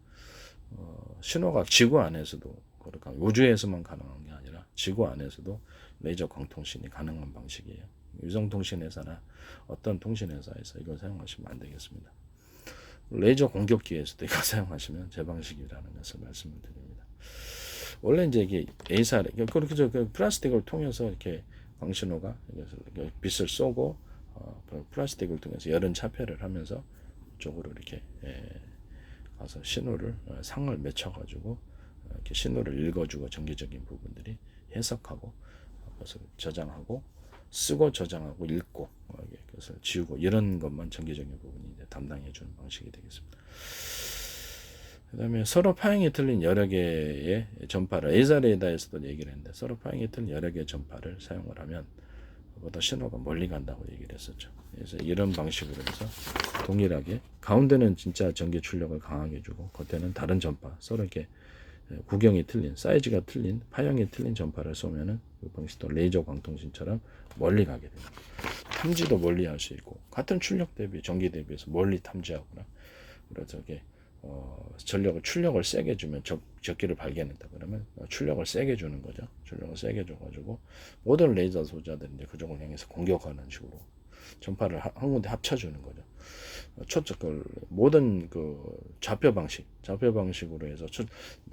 신호가 지구 안에서도, 그러니까 우주에서만 가능한 게 아니라 지구 안에서도 레이저 광통신이 가능한 방식이에요. 위성통신회사나 어떤 통신회사에서 이걸 사용하시면 안 되겠습니다. 레이저 공격기에서도 이거 사용하시면 제 방식이라는 것을 말씀을 드립니다. 원래 이제 이게 A사, 그렇게 그 플라스틱을 통해서 이렇게 광신호가 빛을 쏘고 플라스틱을 통해서 열은 차폐를 하면서 쪽으로 이렇게 가서 신호를 상을 맺혀가지고 이렇게 신호를 읽어주고 정기적인 부분들이 해석하고 그것을 저장하고 쓰고 저장하고 읽고 그것을 지우고, 이런 것만 정기적인 부분이 이제 담당해주는 방식이 되겠습니다. 그 다음에 서로 파형이 틀린 여러 개의 전파를, 에이사 레이더에서도 얘기를 했는데, 서로 파형이 틀린 여러 개의 전파를 사용을 하면 보다 신호가 멀리 간다고 얘기를 했었죠. 그래서 이런 방식으로 해서 동일하게 가운데는 진짜 전기 출력을 강하게 주고 겉에는 다른 전파, 서로 이렇게 구경이 틀린, 사이즈가 틀린, 파형이 틀린 전파를 쏘면은 그 방식도 레이저 광통신처럼 멀리 가게 됩니다. 탐지도 멀리 할 수 있고, 같은 출력 대비, 전기 대비해서 멀리 탐지하거나, 그래서 이게 출력을 세게 주면 적기를 발견했다 그러면 출력을 세게 주는 거죠. 출력을 세게 줘가지고 모든 레이저 소자들이 이제 그쪽을 향해서 공격하는 식으로 전파를 한 군데 합쳐주는 거죠. 모든 그 좌표 방식으로 해서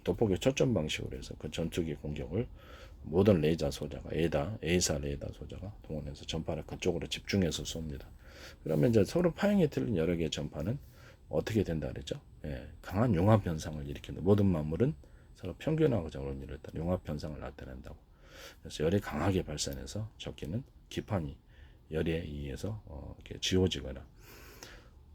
돋보기 초점 방식으로 해서 그 전투기 공격을 모든 레이저 소자가 A사 레이더 소자가 동원해서 전파를 그쪽으로 집중해서 쏩니다. 그러면 이제 서로 파형이 틀린 여러 개의 전파는 어떻게 된다 그랬죠? 강한 융합 현상을 일으키는, 모든 만물은 서로 평균화적으로 일단 융합 현상을 나타낸다고. 그래서 열이 강하게 발산해서 적기는 기판이 열에 의해서 이렇게 지워지거나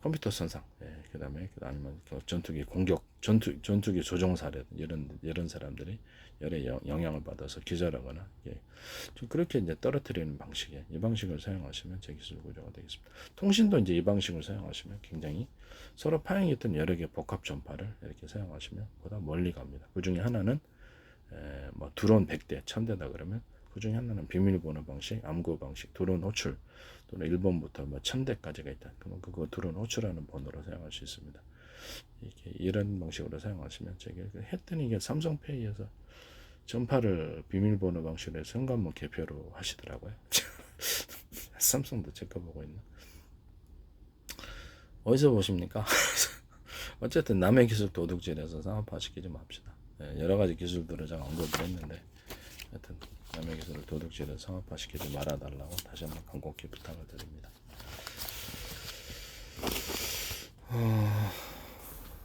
컴퓨터 손상, 그다음에 아니면 전투기 공격, 전투기 조종 사례 이런 사람들이 열에 영향을 받아서 기절하거나 좀 그렇게 이제 떨어뜨리는 방식의 이 방식을 사용하시면 제 기술 구조가 되겠습니다. 통신도 이제 이 방식을 사용하시면 굉장히 서로 파행했던 여러 개 복합 전파를 이렇게 사용하시면 보다 멀리 갑니다. 그 중에 하나는 뭐 드론 100대, 1000대다 그러면 그 중에 하나는 비밀번호 방식, 암구 방식, 드론 호출 또는 1번부터 뭐 1000대까지가 있다. 그러면 그거 드론 호출하는 번호로 사용할 수 있습니다. 이런 방식으로 사용하시면 제가 했더니 이게 삼성페이에서 전파를 비밀번호 방식으로 해서 현관문 개표로 하시더라고요. 삼성도 체크보고 있나? 어디서 보십니까? 어쨌든 남의 기술 도둑질해서 상업화시키지 맙시다. 여러 가지 기술들을 제가 언급을 했는데 하여튼 남의 기술을 도둑질해서 상업화시키지 말아달라고 다시 한번 간곡히 부탁을 드립니다.